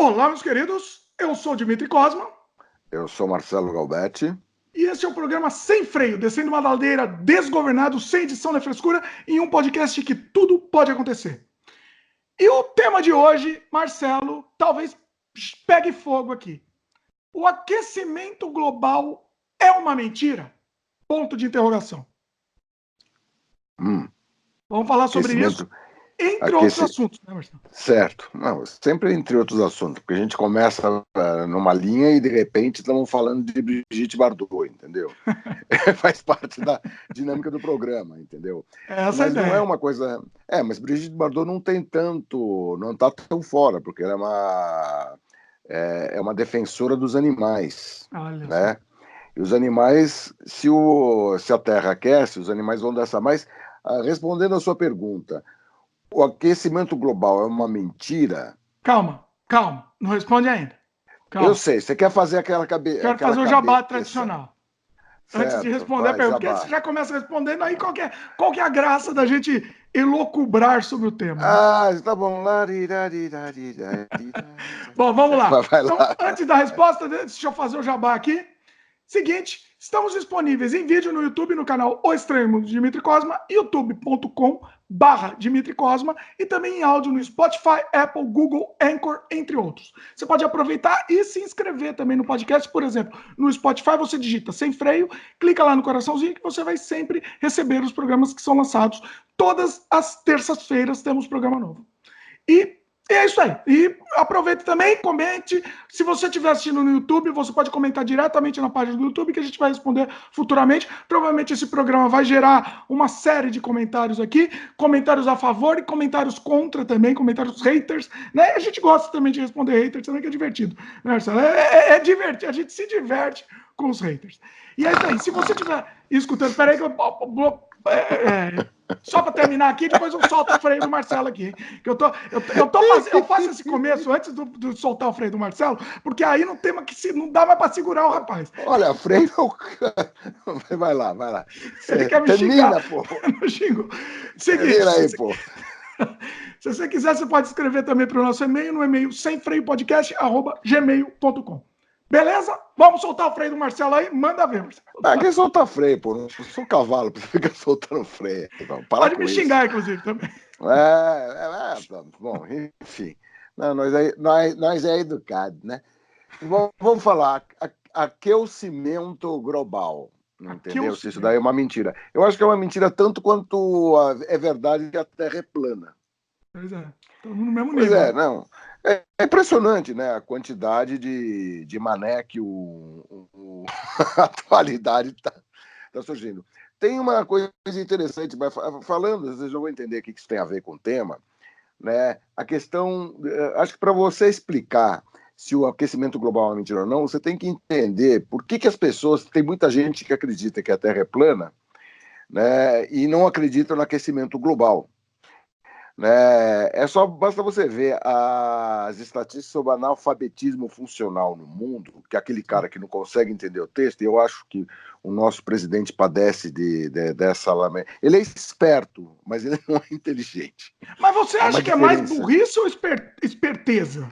Olá, meus queridos. Eu sou Dimitri Cosma. Eu sou Marcelo Galbetti. E esse é o programa Sem Freio, descendo uma ladeira desgovernado, sem edição nem frescura, em um podcast que tudo pode acontecer. E o tema de hoje, Marcelo, talvez pegue fogo aqui. O aquecimento global é uma mentira? Ponto de interrogação. Vamos falar sobre isso, entre outros assuntos, né, Marcelo? Certo. Não, sempre entre outros assuntos, porque a gente começa numa linha e, de repente, estamos falando de Brigitte Bardot, entendeu? Faz parte da dinâmica do programa, entendeu? Essa mas ideia. Não é uma coisa... mas Brigitte Bardot não tem tanto... Não está tão fora, porque ela é uma defensora dos animais, Olha né? só. E os animais, se a Terra aquece, os animais vão dançar mais. Respondendo a sua pergunta, o aquecimento global é uma mentira? Calma. Não responde ainda. Calma. Eu sei, você quer fazer aquela cabeça. Quero fazer o jabá tradicional. Certo, antes de responder a pergunta, porque você já começa respondendo, aí qual que é a graça da gente elocubrar sobre o tema? Tá bom. Bom, vamos lá. Vai lá. Então, antes da resposta, deixa eu fazer o jabá aqui. Seguinte, estamos disponíveis em vídeo no YouTube, no canal O Estranho Mundo de Dimitri Cosma, youtube.com/Dimitri Cosma, e também em áudio no Spotify, Apple, Google, Anchor, entre outros. Você pode aproveitar e se inscrever também no podcast, por exemplo, no Spotify você digita Sem Freio, clica lá no coraçãozinho que você vai sempre receber os programas que são lançados. Todas as terças-feiras temos programa novo. E é isso aí. E aproveite também, comente. Se você estiver assistindo no YouTube, você pode comentar diretamente na página do YouTube, que a gente vai responder futuramente. Provavelmente esse programa vai gerar uma série de comentários aqui, comentários a favor e comentários contra também, comentários haters, né? A gente gosta também de responder haters, também que é divertido, né, Marcelo? É divertido, a gente se diverte com os haters. E é isso aí. Se você estiver escutando, peraí que eu... Só para terminar aqui, depois eu solto o freio do Marcelo aqui. Que eu faço esse começo antes de soltar o freio do Marcelo, porque aí não tem não dá mais para segurar o rapaz. Olha, freio. Vai lá. Ele quer me Termina, xingar. pô. Não xingo. Seguinte. Termina aí, pô. Se você quiser, você pode escrever também para o nosso e-mail, no e-mail semfreiopodcast@gmail.com. Beleza? Vamos soltar o freio do Marcelo aí? Manda ver, Marcelo. Quem solta freio, pô? Não sou cavalo pra ficar soltando freio. Não, pode me xingar, inclusive, também. Bom, enfim. Não, nós é educado, né? Vamos falar. Aquecimento global. Entendeu? Se isso daí é uma mentira. Eu acho que é uma mentira tanto quanto é verdade que a Terra é plana. Pois é. Estamos no mesmo nível. Pois é, não. É impressionante, né? A quantidade de mané que a atualidade está surgindo. Tem uma coisa interessante, mas falando, vocês já vão entender o que isso tem a ver com o tema, né? A questão, acho que para você explicar se o aquecimento global é uma mentira ou não, você tem que entender por que as pessoas, tem muita gente que acredita que a Terra é plana, né? E não acredita no aquecimento global. Né? Basta você ver as estatísticas sobre analfabetismo funcional no mundo, que é aquele cara que não consegue entender o texto, e eu acho que o nosso presidente padece dessa lamenta. Ele é esperto, mas ele não é inteligente. Mas você acha que é mais burrice ou esperteza?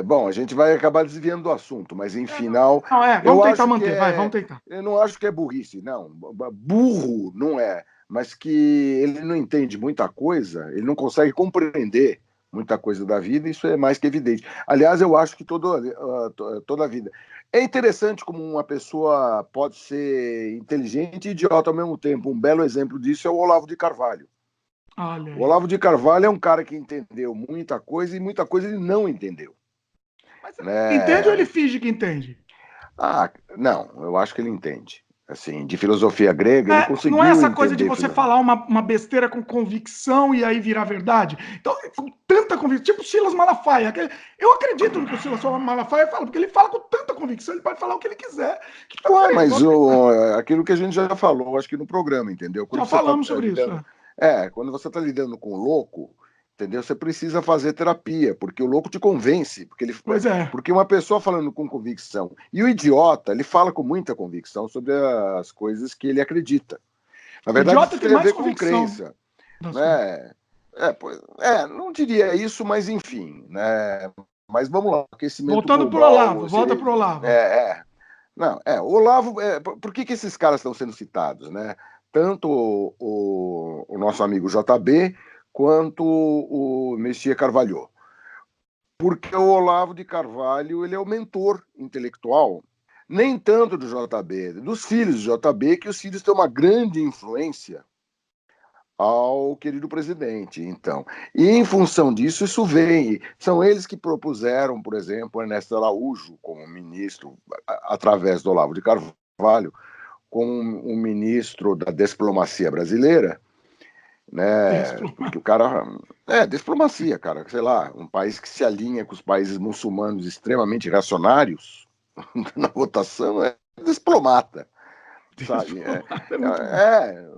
Bom, a gente vai acabar desviando do assunto, mas em final... Vamos tentar manter, vamos tentar. Eu não acho que é burrice, não. Burro não é. Mas que ele não entende muita coisa, ele não consegue compreender muita coisa da vida, isso é mais que evidente. Aliás, eu acho que toda a vida. É interessante como uma pessoa pode ser inteligente e idiota ao mesmo tempo. Um belo exemplo disso é o Olavo de Carvalho. O Olavo de Carvalho é um cara que entendeu muita coisa e muita coisa ele não entendeu. Mas entende ou ele finge que entende? Não, eu acho que ele entende. Assim, de filosofia grega, ele conseguiu não é essa coisa de entender você falar uma besteira com convicção e aí virar verdade. Então, com tanta convicção, tipo Silas Malafaia. Eu acredito no que o Silas Malafaia fala, porque ele fala com tanta convicção, ele pode falar o que ele quiser. Mas aquilo que a gente já falou, acho que no programa, entendeu? Já falamos sobre isso. Quando você está lidando com o louco, entendeu? Você precisa fazer terapia, porque o louco te convence. Porque uma pessoa falando com convicção. E o idiota, ele fala com muita convicção sobre as coisas que ele acredita. Na verdade, isso tem a ver com crença. Né? Não diria isso, mas enfim, né? Mas vamos lá, aquecimento Voltando para o Olavo, global volta seria. para o Olavo. Não, Olavo, por que esses caras estão sendo citados, né? Tanto o nosso amigo JB quanto o Messias Carvalho. Porque o Olavo de Carvalho ele é o mentor intelectual, nem tanto do JB, dos filhos do JB, que os filhos têm uma grande influência ao querido presidente, então. E em função disso, isso vem. São eles que propuseram, por exemplo, Ernesto Araújo como ministro, através do Olavo de Carvalho, como um ministro da diplomacia brasileira, né? Porque o cara. Diplomacia, cara. Sei lá, um país que se alinha com os países muçulmanos extremamente reacionários na votação é diplomata. Sabe?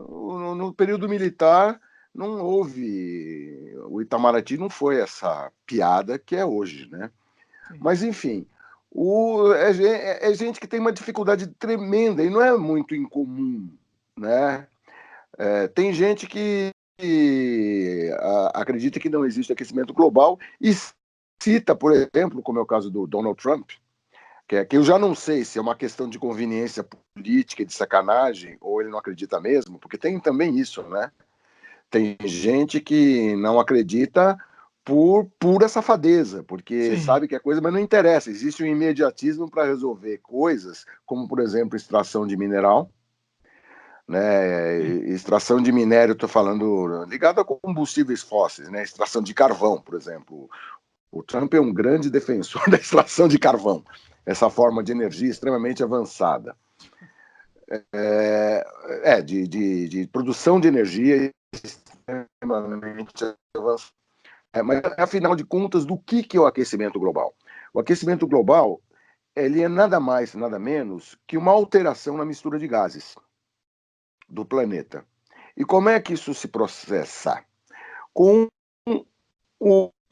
No período militar não houve. O Itamaraty não foi essa piada que é hoje, né? Sim. Mas, enfim, é gente que tem uma dificuldade tremenda e não é muito incomum, né? Tem gente que acredita que não existe aquecimento global e cita, por exemplo, como é o caso do Donald Trump, que eu já não sei se é uma questão de conveniência política, de sacanagem, ou ele não acredita mesmo, porque tem também isso, né? Tem gente que não acredita por pura safadeza, porque Sim. sabe que é coisa, mas não interessa. Existe um imediatismo para resolver coisas, como, por exemplo, extração de mineral, né? Extração de minério, estou falando ligado a combustíveis fósseis, né? Extração de carvão, por exemplo. O Trump é um grande defensor da extração de carvão, essa forma de energia extremamente avançada. De produção de energia extremamente avançada. Mas, afinal de contas, do que é o aquecimento global? O aquecimento global ele é nada mais, nada menos que uma alteração na mistura de gases do planeta. E como é que isso se processa? Com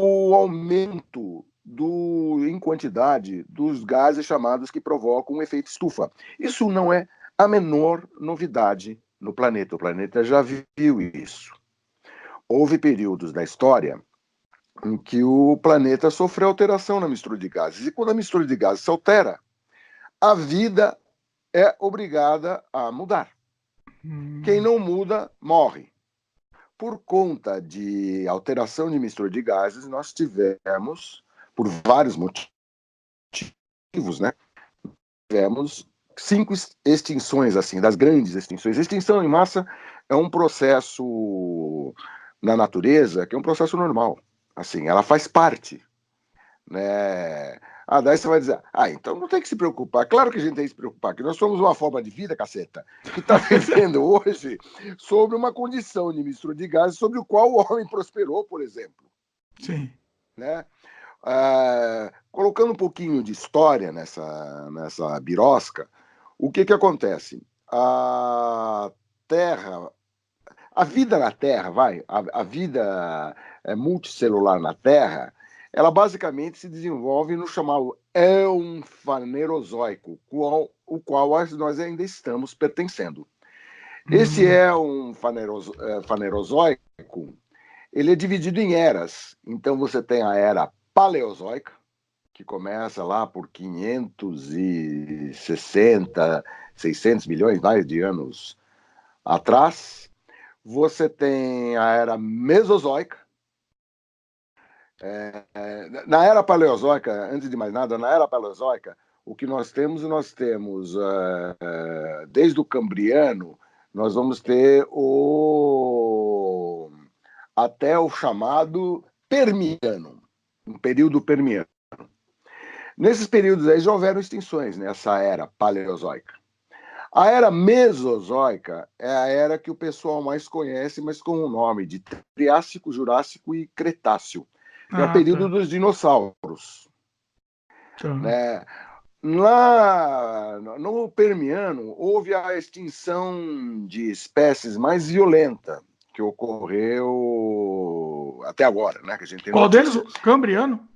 o aumento em quantidade dos gases chamados que provocam um efeito estufa. Isso não é a menor novidade no planeta. O planeta já viu isso. Houve períodos da história em que o planeta sofreu alteração na mistura de gases. E quando a mistura de gases se altera, a vida é obrigada a mudar. Quem não muda, morre. Por conta de alteração de mistura de gases, nós tivemos, por vários motivos, né? Tivemos 5 extinções, assim, das grandes extinções. Extinção em massa é um processo na natureza que é um processo normal. Assim, ela faz parte, né? Daí você vai dizer, então não tem que se preocupar. Claro que a gente tem que se preocupar, que nós somos uma forma de vida, caceta, que está vivendo hoje sobre uma condição de mistura de gases sobre o qual o homem prosperou, por exemplo. Sim. Né? Colocando um pouquinho de história nessa birosca, o que acontece? A Terra, a vida na Terra, a vida multicelular na Terra, ela basicamente se desenvolve no chamado Éon Fanerozoico, o qual nós ainda estamos pertencendo. Esse Éon Fanerozoico, ele é dividido em eras. Então você tem a era Paleozoica, que começa lá por 560, 600 milhões mais de anos atrás. Você tem a era Mesozoica. Na era Paleozoica, antes de mais nada, na era Paleozoica, o que nós temos desde o Cambriano, nós vamos ter até o chamado Permiano, um período Permiano. Nesses períodos aí já houveram extinções, nessa era Paleozoica. A era Mesozoica é a era que o pessoal mais conhece, mas com o nome de Triássico, Jurássico e Cretáceo. É o período dos dinossauros. Né? Lá no Permiano, houve a extinção de espécies mais violenta que ocorreu até agora, né? Que a gente tem. Qual deles? Cambriano?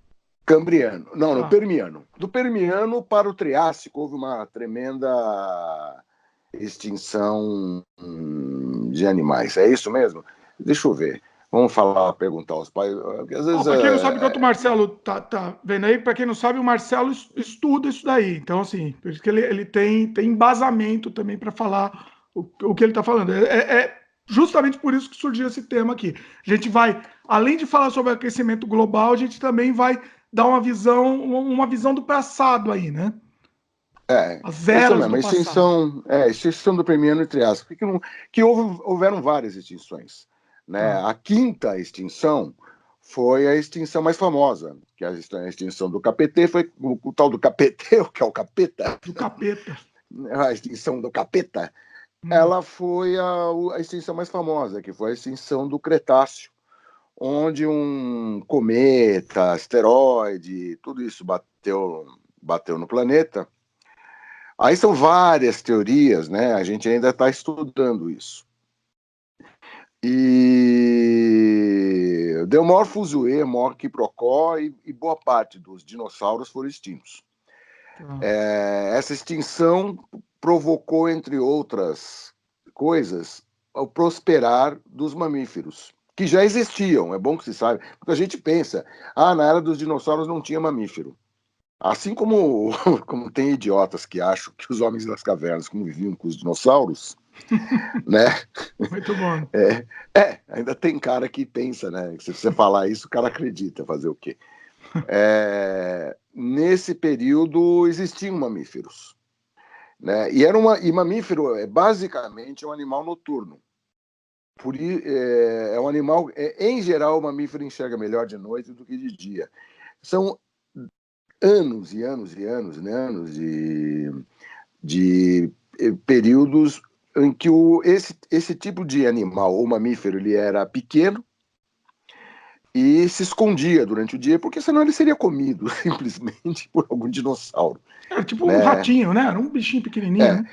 Cambriano. Não, no Permiano. Do Permiano para o Triássico houve uma tremenda extinção de animais. É isso mesmo? Deixa eu ver. Vamos falar, perguntar aos pais. Porque às vezes Para quem não sabe, enquanto o Marcelo tá vendo aí, para quem não sabe, o Marcelo estuda isso daí. Então, assim, por isso que ele tem embasamento também para falar o que ele está falando. É justamente por isso que surgiu esse tema aqui. A gente vai, além de falar sobre aquecimento global, a gente também vai dar uma visão do passado aí, né? As é isso eras mesmo, do passado. a extinção do Permiano e Triássico, que houveram várias extinções. Né? Tá. A quinta extinção foi a extinção mais famosa, que a extinção do Capetê foi o tal do Capetê, que é o capeta, Do capeta. a extinção do capeta, Hum. ela foi a extinção mais famosa, que foi a extinção do Cretáceo, onde um cometa, asteroide, tudo isso bateu no planeta. Aí são várias teorias, né? A gente ainda está estudando isso. E deu maior fuzuê, maior quiprocó, e boa parte dos dinossauros foram extintos. Tá. Essa extinção provocou, entre outras coisas, o prosperar dos mamíferos, que já existiam, é bom que se saiba, porque a gente pensa, na era dos dinossauros não tinha mamífero. Assim como tem idiotas que acham que os homens das cavernas conviviam com os dinossauros, né? Muito bom. Ainda tem cara que pensa, né? Se você falar isso, o cara acredita, fazer o quê? Nesse período existiam mamíferos, né? E mamífero basicamente um animal noturno. É um animal, em geral, o mamífero enxerga melhor de noite do que de dia. São anos e anos e anos, né? Anos de períodos em que esse tipo de animal, ou mamífero, ele era pequeno e se escondia durante o dia, porque senão ele seria comido simplesmente por algum dinossauro. Era tipo um Né? ratinho, né? Era um bichinho pequenininho, É, né?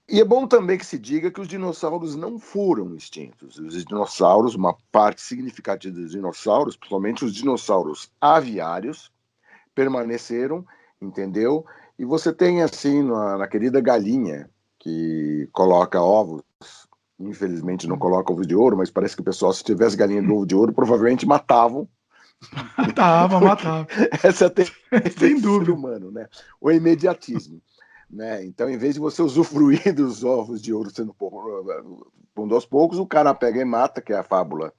E é bom também que se diga que os dinossauros não foram extintos. Os dinossauros, uma parte significativa dos dinossauros, principalmente os dinossauros aviários, permaneceram, entendeu? E você tem, assim, na querida galinha, que coloca ovos, infelizmente não coloca ovos de ouro, mas parece que o pessoal, se tivesse galinha do ovo de ouro, provavelmente matavam. Matava. Essa é a tendência Sem do ser dúvida. humano, né? O imediatismo. Né? Então, em vez de você usufruir dos ovos de ouro sendo pondo aos poucos, o cara pega e mata, que é a fábula.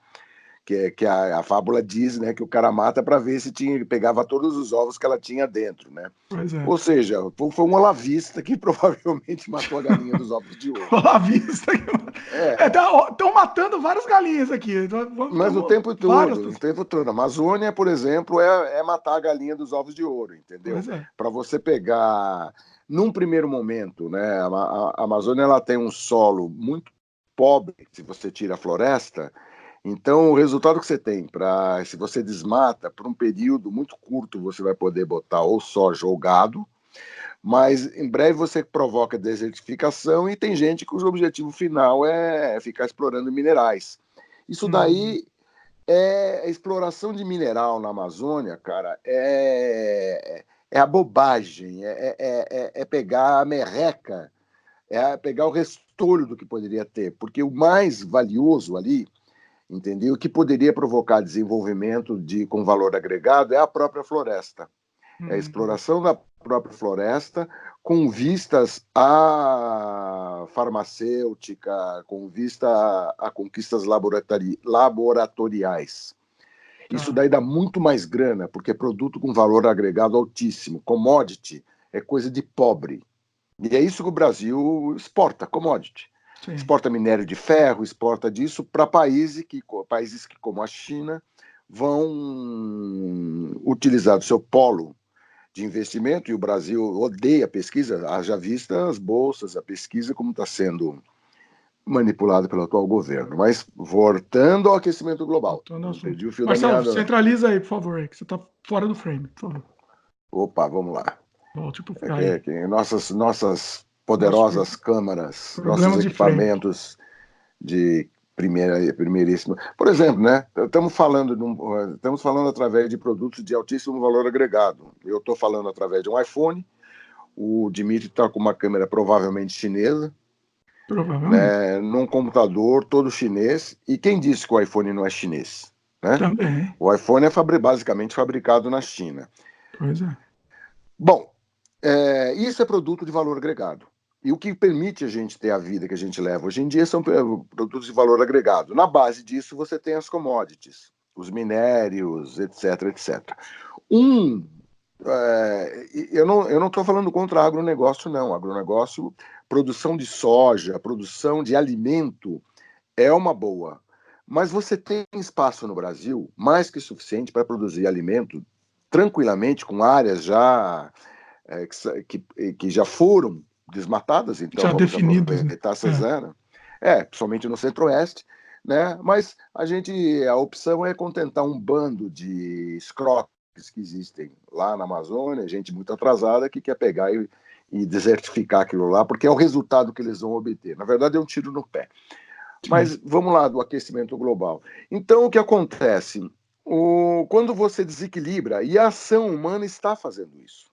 Que a fábula diz, né, que o cara mata para ver se pegava todos os ovos que ela tinha dentro, né? Pois é. Ou seja, foi um olavista que provavelmente matou a galinha dos ovos de ouro. Olha a vista. É, Estão matando várias galinhas aqui. mas Várias. o tempo todo. A Amazônia, por exemplo, é matar a galinha dos ovos de ouro, entendeu? Pois é. Para você pegar, num primeiro momento, né, a Amazônia ela tem um solo muito pobre, se você tira a floresta. Então, o resultado que você tem, se você desmata, por um período muito curto, você vai poder botar ou soja ou gado, mas em breve você provoca desertificação e tem gente cujo objetivo final é ficar explorando minerais. Isso daí a exploração de mineral na Amazônia, cara, é a bobagem, é pegar a merreca, é pegar o restolho do que poderia ter, porque o mais valioso ali, entendeu? O que poderia provocar desenvolvimento com valor agregado é a própria floresta. É a exploração da própria floresta com vistas à farmacêutica, com vista a conquistas laboratoriais. Isso daí dá muito mais grana, porque é produto com valor agregado altíssimo. Commodity é coisa de pobre. E é isso que o Brasil exporta, commodity. Sim. Exporta minério de ferro, exporta disso para países que, como a China, vão utilizar o seu polo de investimento, e o Brasil odeia a pesquisa, haja vista as bolsas, a pesquisa, como está sendo manipulada pelo atual governo. Mas voltando ao aquecimento global, não perdi o fio da Marcelo, meada. centraliza aí, por favor, aí, que você está fora do frame, por favor. Opa, vamos lá. Volte pro frame. Nossas poderosas câmaras, nossos equipamentos de primeiríssimo. Por exemplo, né? Estamos falando através de produtos de altíssimo valor agregado. Eu estou falando através de um iPhone. O Dimitri está com uma câmera provavelmente chinesa, Provavelmente. né, num computador todo chinês. E quem disse que o iPhone não é chinês? Né? Também. O iPhone é basicamente fabricado na China. Pois é. Bom, isso é produto de valor agregado. E o que permite a gente ter a vida que a gente leva hoje em dia são produtos de valor agregado. Na base disso, você tem as commodities, os minérios, etc, etc. Um, eu não estou falando contra agronegócio, não. Agronegócio, produção de soja, produção de alimento é uma boa. Mas você tem espaço no Brasil mais que suficiente para produzir alimento tranquilamente, com áreas já que já foram desmatadas, então Já vamos definidos, né? aproveitar essas áreas. Principalmente no Centro-Oeste, né? Mas a opção é contentar um bando de escroques que existem lá na Amazônia, gente muito atrasada que quer pegar e desertificar aquilo lá, porque é o resultado que eles vão obter. Na verdade, é um tiro no pé. Mas Sim. vamos lá do aquecimento global. Então, o que acontece? Quando você desequilibra, e a ação humana está fazendo isso,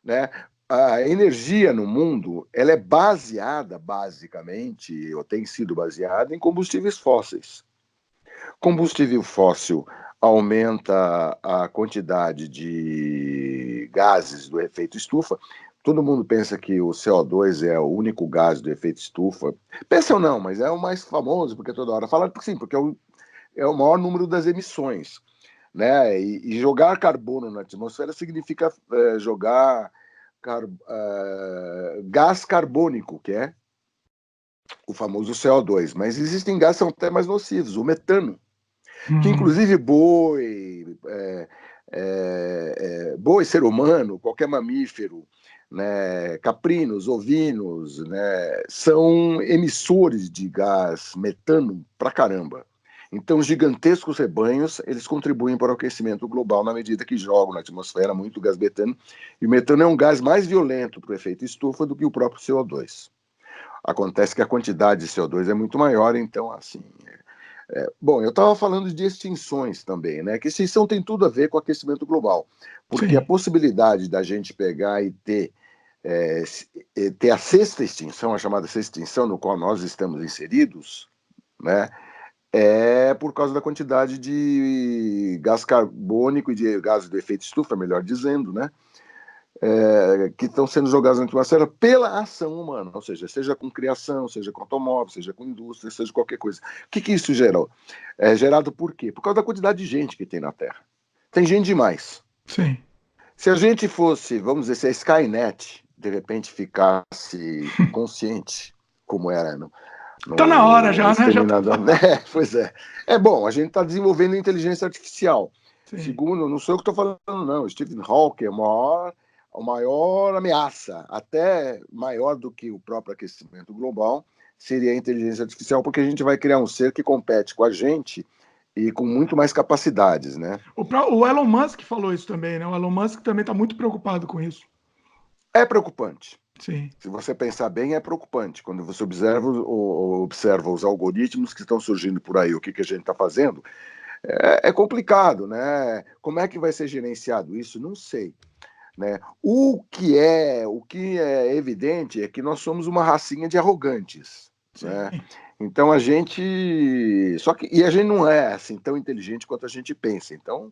né? A energia no mundo ela é baseada, basicamente, ou tem sido baseada em combustíveis fósseis. Combustível fóssil aumenta a quantidade de gases do efeito estufa. Todo mundo pensa que o CO2 é o único gás do efeito estufa. Pensa ou não, mas é o mais famoso, porque toda hora fala, sim, porque é o maior número das emissões. Né? E jogar carbono na atmosfera significa jogar gás carbônico, que é o famoso CO2. Mas existem gases que são até mais nocivos, o metano, que Uhum. inclusive boi, ser humano, qualquer mamífero, né, caprinos, ovinos, né, são emissores de gás metano pra caramba. Então, gigantescos rebanhos, eles contribuem para o aquecimento global na medida que jogam na atmosfera muito gás metano. E o metano é um gás mais violento para o efeito estufa do que o próprio CO2. Acontece que a quantidade de CO2 é muito maior, então, assim... Bom, eu estava falando de extinções também, né? Que extinção tem tudo a ver com aquecimento global, porque a Sim. possibilidade da gente pegar e ter a sexta extinção, a chamada sexta extinção, no qual nós estamos inseridos, né? É por causa da quantidade de gás carbônico e de gases do efeito estufa, melhor dizendo, né? Que estão sendo jogados na atmosfera pela ação humana, ou seja com criação, seja com automóvel, seja com indústria, seja qualquer coisa. O que isso gerou? É gerado por quê? Por causa da quantidade de gente que tem na Terra. Tem gente demais. Sim. Se a gente fosse, vamos dizer, se a Skynet de repente ficasse consciente, como era Tá na hora no já, né? Já tá. Exterminador. Pois é. É bom, a gente está desenvolvendo inteligência artificial. Sim. Segundo, não sou eu que estou falando, não. Stephen Hawking é a maior ameaça, até maior do que o próprio aquecimento global, seria a inteligência artificial, porque a gente vai criar um ser que compete com a gente e com muito mais capacidades, né? O Elon Musk falou isso também, né? O Elon Musk também está muito preocupado com isso. É preocupante. Sim. Se você pensar bem, é preocupante. Quando você observa os algoritmos que estão surgindo por aí, o que a gente está fazendo, é complicado, né? Como é que vai ser gerenciado isso? Não sei. Né? O que é evidente é que nós somos uma racinha de arrogantes. Né? Sim. Então a gente. E a gente não é assim tão inteligente quanto a gente pensa. Então,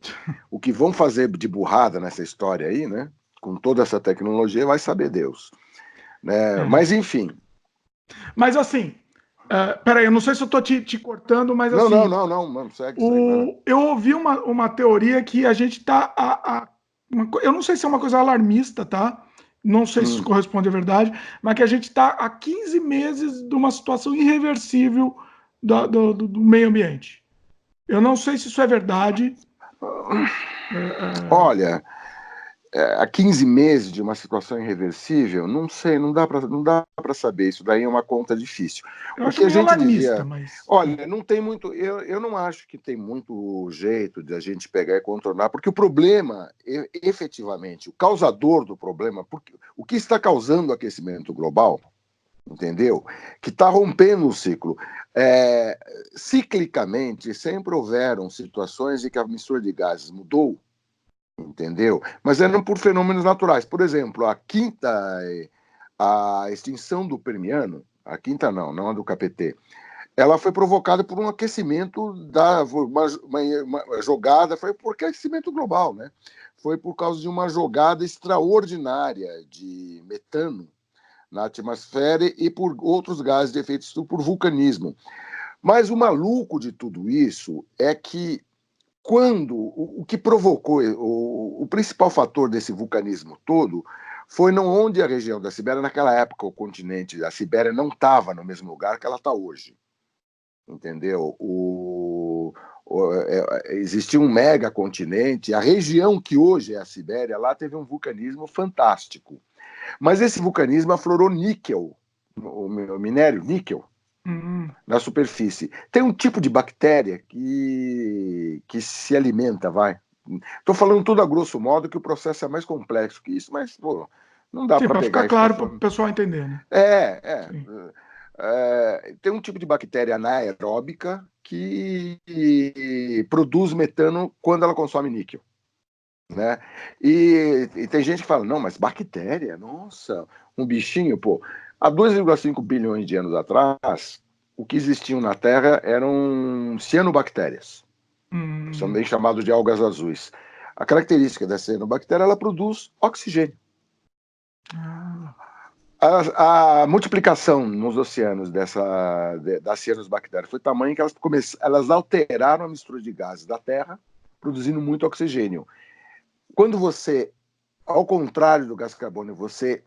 o que vão fazer de burrada nessa história aí, né? Com toda essa tecnologia, vai saber Deus. Né? É. Mas enfim. Mas assim, peraí, eu não sei se eu estou te cortando, mas Não, não, assim, não, não, mano, segue, vai lá. eu ouvi uma teoria que a gente está eu não sei se é uma coisa alarmista, tá? Não sei se isso Hum. corresponde à verdade, mas que a gente está há 15 meses de uma situação irreversível do meio ambiente. Eu não sei se isso é verdade. É, Olha, há 15 meses de uma situação irreversível, não sei, não dá para saber. Isso daí é uma conta difícil. eu O acho que a meio gente alarmista, dizia, mas. olha, não tem muito, eu não acho que tem muito jeito de a gente pegar e contornar, porque o problema, efetivamente, o causador do problema, porque o que está causando o aquecimento global, entendeu? Que está rompendo o ciclo. Ciclicamente, sempre houveram situações em que a mistura de gases mudou, entendeu? Mas eram por fenômenos naturais. Por exemplo, a extinção do Permiano, a quinta não a do KPT, ela foi provocada por um aquecimento, uma jogada, foi por aquecimento global, né? Foi por causa de uma jogada extraordinária de metano na atmosfera e por outros gases de efeito estufa, por vulcanismo. Mas o maluco de tudo isso é que o que provocou, o principal fator desse vulcanismo todo foi não onde a região da Sibéria, naquela época o continente da Sibéria não estava no mesmo lugar que ela está hoje, entendeu? Existia um megacontinente, a região que hoje é a Sibéria, lá teve um vulcanismo fantástico. Mas esse vulcanismo aflorou níquel, o minério níquel, na superfície. Tem um tipo de bactéria que se alimenta, vai. Estou falando tudo a grosso modo, que o processo é mais complexo que isso, mas pô, não dá para para pegar ficar e ficar claro para o falando. pessoal entender, né? Tem um tipo de bactéria anaeróbica que produz metano quando ela consome níquel. Né? E tem gente que fala, não, mas bactéria, nossa, um bichinho, pô. Há 2,5 bilhões de anos atrás, o que existiam na Terra eram cianobactérias, são bem chamados de algas azuis. A característica da cianobactéria, ela produz oxigênio. A multiplicação nos oceanos das cianobactérias foi tamanho que elas alteraram a mistura de gases da Terra, produzindo muito oxigênio. Quando você, ao contrário do gás carbônico, você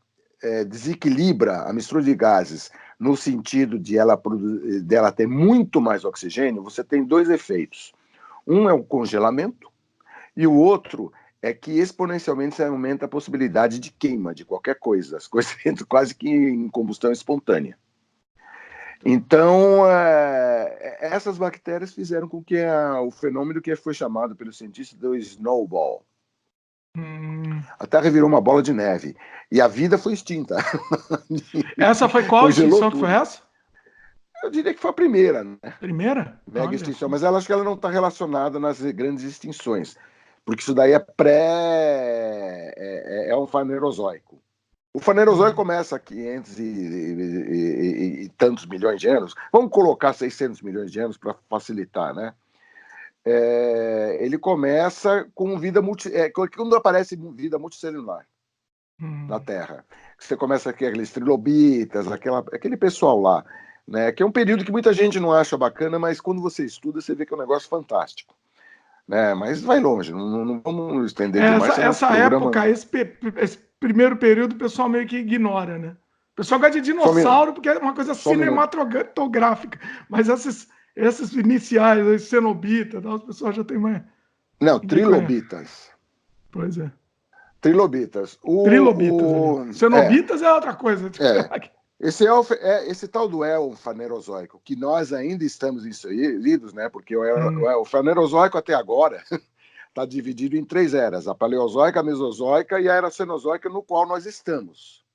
desequilibra a mistura de gases no sentido dela ter muito mais oxigênio, você tem dois efeitos. Um é o congelamento e o outro é que exponencialmente você aumenta a possibilidade de queima de qualquer coisa. As coisas entram quase que em combustão espontânea. Então, essas bactérias fizeram com que o fenômeno que foi chamado pelos cientistas do snowball. A Terra virou uma bola de neve. E a vida foi extinta. Essa foi qual extinção que foi essa? Eu diria que foi a primeira, né? Primeira? Mega extinção. Mas ela acho que ela não está relacionada nas grandes extinções. Porque isso daí é um fanerozoico. O fanerozoico começa há 500 e tantos milhões de anos. Vamos colocar 600 milhões de anos para facilitar, né? Ele começa com vida quando aparece vida multicelular na Terra. Você começa aqui aqueles trilobitas, aquele pessoal lá, né? Que é um período que muita gente não acha bacana, mas quando você estuda, você vê que é um negócio fantástico. Né? Mas vai longe, não vamos estender demais. Essa época, esse primeiro período, o pessoal meio que ignora, né? O pessoal gosta de dinossauro porque é uma coisa cinematográfica, mas esses iniciais, os cenobitas, o pessoal já tem mais. Não, trilobitas. Pois é. Trilobitas. Trilobitas. Cenobitas é outra coisa. Esse tal do fanerozoico, que nós ainda estamos inseridos, né? Porque o fanerozoico até agora está dividido em 3 eras: a paleozoica, a mesozoica e a era cenozoica, no qual nós estamos.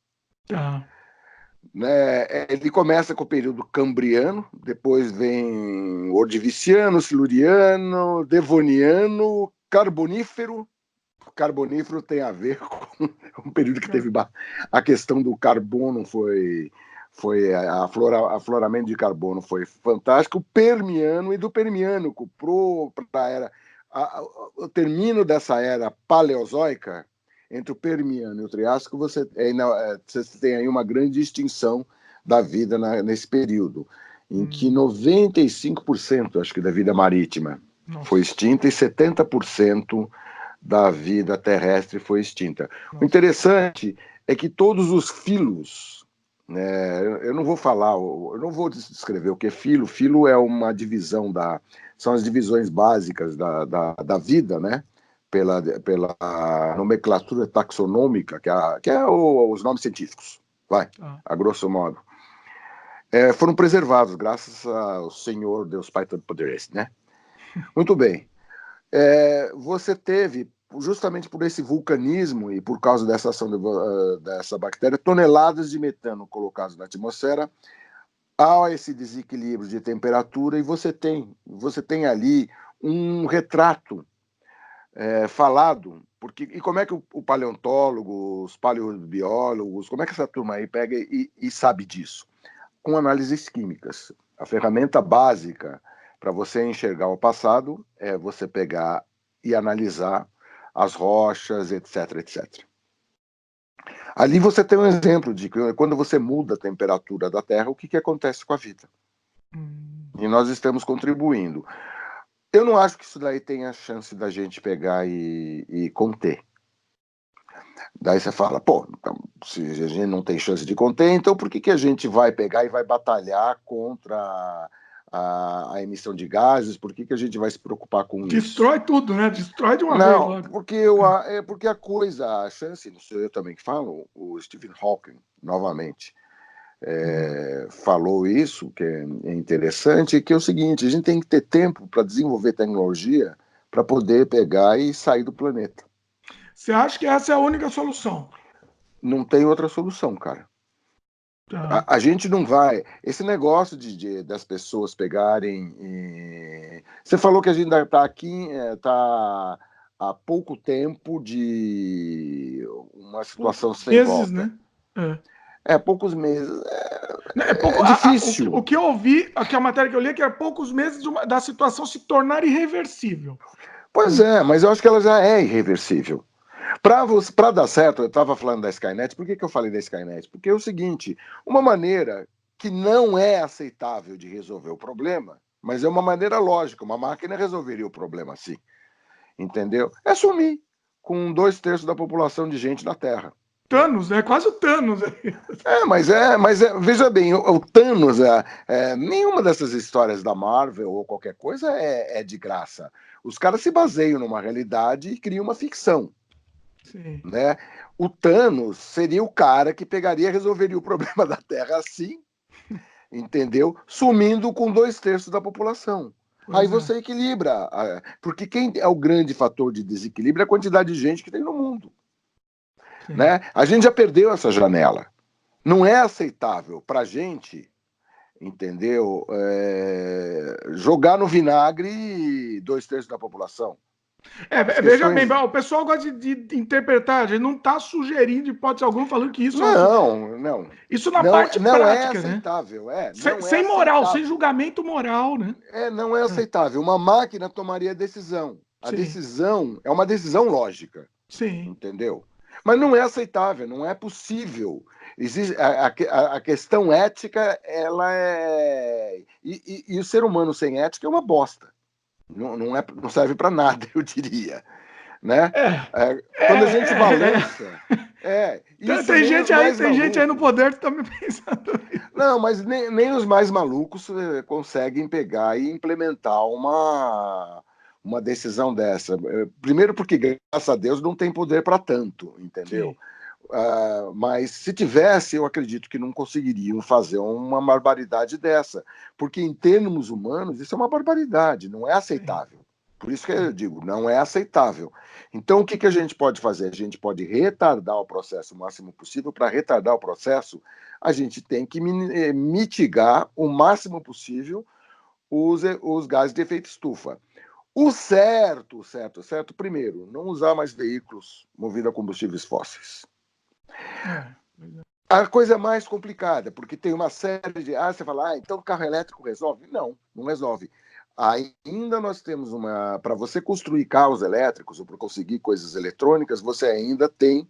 Né? Ele começa com o período cambriano, depois vem ordoviciano, siluriano, devoniano, carbonífero. O carbonífero tem a ver com um período que teve a questão do carbono, afloramento de carbono foi fantástico. O permiano, e do permiano para a era, o término dessa era paleozoica, entre o permiano e o triássico, você tem aí uma grande extinção da vida nesse período, em que 95%, acho que, da vida marítima foi extinta e 70% da vida terrestre foi extinta. O interessante é que todos os filos, né, eu não vou descrever o que é filo. Filo é uma divisão são as divisões básicas da vida, né? Pela nomenclatura taxonômica, que é os nomes científicos, a grosso modo. Foram preservados, graças ao Senhor Deus Pai Todo-Poderoso, né? Muito bem. Você teve, justamente por esse vulcanismo e por causa dessa ação dessa bactéria, toneladas de metano colocados na atmosfera. Há esse desequilíbrio de temperatura e você tem ali um retrato falado, e como é que o paleontólogo, os paleobiólogos, como é que essa turma aí pega e sabe disso? com análises químicas. A ferramenta básica para você enxergar o passado é você pegar e analisar as rochas, etc, etc. Ali você tem um exemplo de que quando você muda a temperatura da Terra, o que acontece com a vida. E nós estamos contribuindo. Eu não acho que isso daí tenha chance da gente pegar e conter. Daí você fala, pô, então, se a gente não tem chance de conter, então por que a gente vai pegar e vai batalhar contra a emissão de gases? Por que a gente vai se preocupar com isso? Destrói tudo, né? Destrói de uma vez Não, logo. porque a chance, não sou eu também que falo, o Stephen Hawking, novamente, falou isso, que é interessante, que é o seguinte, a gente tem que ter tempo para desenvolver tecnologia para poder pegar e sair do planeta. Você acha que essa é a única solução? Não tem outra solução, cara. Tá. A gente não vai. Esse negócio das pessoas pegarem. Você falou que a gente está aqui, está há pouco tempo de uma situação sem meses, volta. Né? Poucos meses. Pouco, difícil. O que eu ouvi, a matéria que eu li é que é poucos meses da situação se tornar irreversível. Pois é, mas eu acho que ela já é irreversível. Para dar certo, eu estava falando da Skynet. Por que eu falei da Skynet? Porque é o seguinte, uma maneira que não é aceitável de resolver o problema, mas é uma maneira lógica, uma máquina resolveria o problema assim, entendeu? É sumir com 2/3 da população de gente na Terra. Thanos, é quase o Thanos. Mas veja bem, o Thanos, nenhuma dessas histórias da Marvel ou qualquer coisa é de graça. Os caras se baseiam numa realidade e criam uma ficção. Sim. Né? O Thanos seria o cara que pegaria e resolveria o problema da Terra assim, entendeu? Sumindo com 2/3 da população. Aí você equilibra, porque quem é o grande fator de desequilíbrio é a quantidade de gente que tem no mundo. Né? A gente já perdeu essa janela. Não é aceitável para a gente, entendeu? Jogar no vinagre 2/3 da população. Veja bem, o pessoal gosta de interpretar, a gente não está sugerindo, hipótese alguma, falando que isso não. Isso na parte não prática, é aceitável, né? Não sem é moral, aceitável. sem julgamento moral, né? Não é aceitável. Uma máquina tomaria decisão. A decisão é uma decisão lógica. Sim. Entendeu? Mas não é aceitável, não é possível. Existe, a questão ética, ela é. E o ser humano sem ética é uma bosta. Não serve para nada, eu diria. Né? Quando a gente balança. Tem gente aí no poder que tá me pensando. Não, mas nem os mais malucos conseguem pegar e implementar uma decisão dessa. Primeiro porque, graças a Deus, não tem poder para tanto, entendeu? Mas se tivesse, eu acredito que não conseguiriam fazer uma barbaridade dessa. Porque, em termos humanos, isso é uma barbaridade, não é aceitável. Por isso que eu digo, não é aceitável. Então, o que a gente pode fazer? A gente pode retardar o processo o máximo possível. Para retardar o processo, a gente tem que mitigar o máximo possível os gases de efeito estufa. O certo, primeiro, não usar mais veículos movidos a combustíveis fósseis. A coisa é mais complicada, porque tem uma série de... você fala, então carro elétrico resolve? Não resolve. Ainda nós temos para você construir carros elétricos ou para conseguir coisas eletrônicas, você ainda tem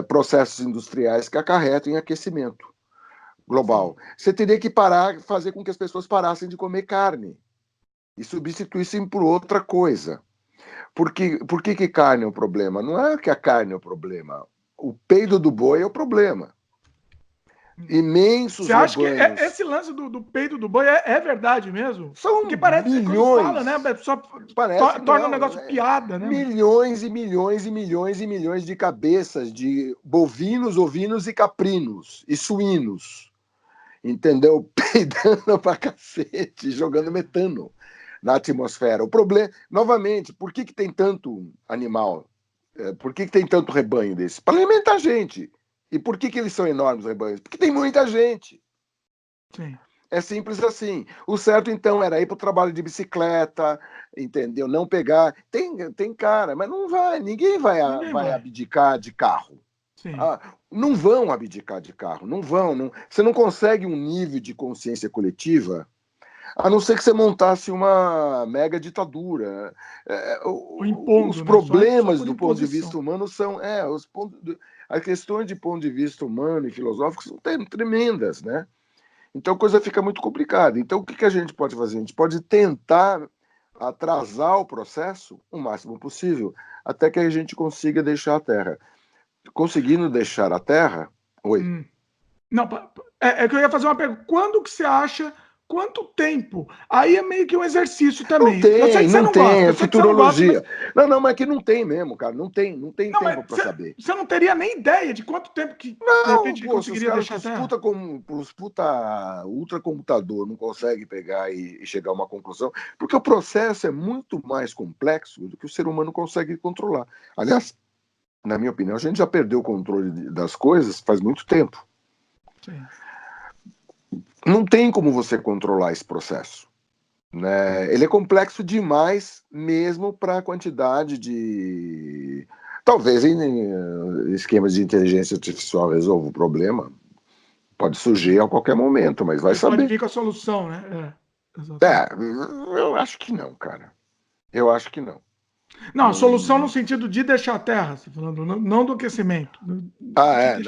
processos industriais que acarretam em aquecimento global. Sim. Você teria que fazer com que as pessoas parassem de comer carne e substituíssem por outra coisa. Por que carne é o problema? Não é que a carne é o problema. O peido do boi é o problema. Imensos rebanhos. Você acha que esse lance do peido do boi é verdade mesmo? São porque parece milhões. Quando fala, né? Só torna um negócio piada, né? Milhões e milhões e milhões e milhões de cabeças de bovinos, ovinos e caprinos e suínos, entendeu? Peidando pra cacete, jogando metano na atmosfera. O problema, novamente, por que tem tanto animal? Por que tem tanto rebanho desse? Para alimentar a gente. E por que eles são enormes, rebanhos? Porque tem muita gente. Sim. É simples assim. O certo, então, era ir para o trabalho de bicicleta, entendeu? Não pegar... Tem cara, mas não vai. Ninguém vai abdicar de carro. Sim. Não vão abdicar de carro, não vão. Você não consegue um nível de consciência coletiva, a não ser que você montasse uma mega ditadura. Ou Os impondo, né? Só problemas por do ponto de vista imposição. humano são. As questões de ponto de vista humano e filosófico são tremendas, né? Então a coisa fica muito complicada. Então o que a gente pode fazer? A gente pode tentar atrasar o processo o máximo possível, até que a gente consiga deixar a Terra. Conseguindo deixar a Terra. Oi. Não, é que eu ia fazer uma pergunta. Quando que você acha? Quanto tempo? Aí é meio que um exercício Não também. Eu sei tem, que você não não tem, gosta, é eu sei que você não gosta, mas. futurologia. Não, mas é que não tem mesmo, cara. Não tem Não, mas tempo para saber. você não teria nem ideia de quanto tempo que, de Não, repente, ele pô, se os conseguiria caras deixar a com Terra? os puta ultracomputador não conseguem pegar e chegar a uma conclusão, porque o processo é muito mais complexo do que o ser humano consegue controlar. Aliás, na minha opinião, a gente já perdeu o controle das coisas faz muito tempo. Sim. Não tem como você controlar esse processo, né? Ele é complexo demais mesmo para a quantidade de... Talvez em esquemas de inteligência artificial resolva o problema. Pode surgir a qualquer momento, mas vai Pode saber. vir com a solução, né? Exatamente. Eu acho que não, cara. Eu acho que não. Não, a solução no Não... sentido de deixar a Terra, você falando, não do aquecimento. De deixar...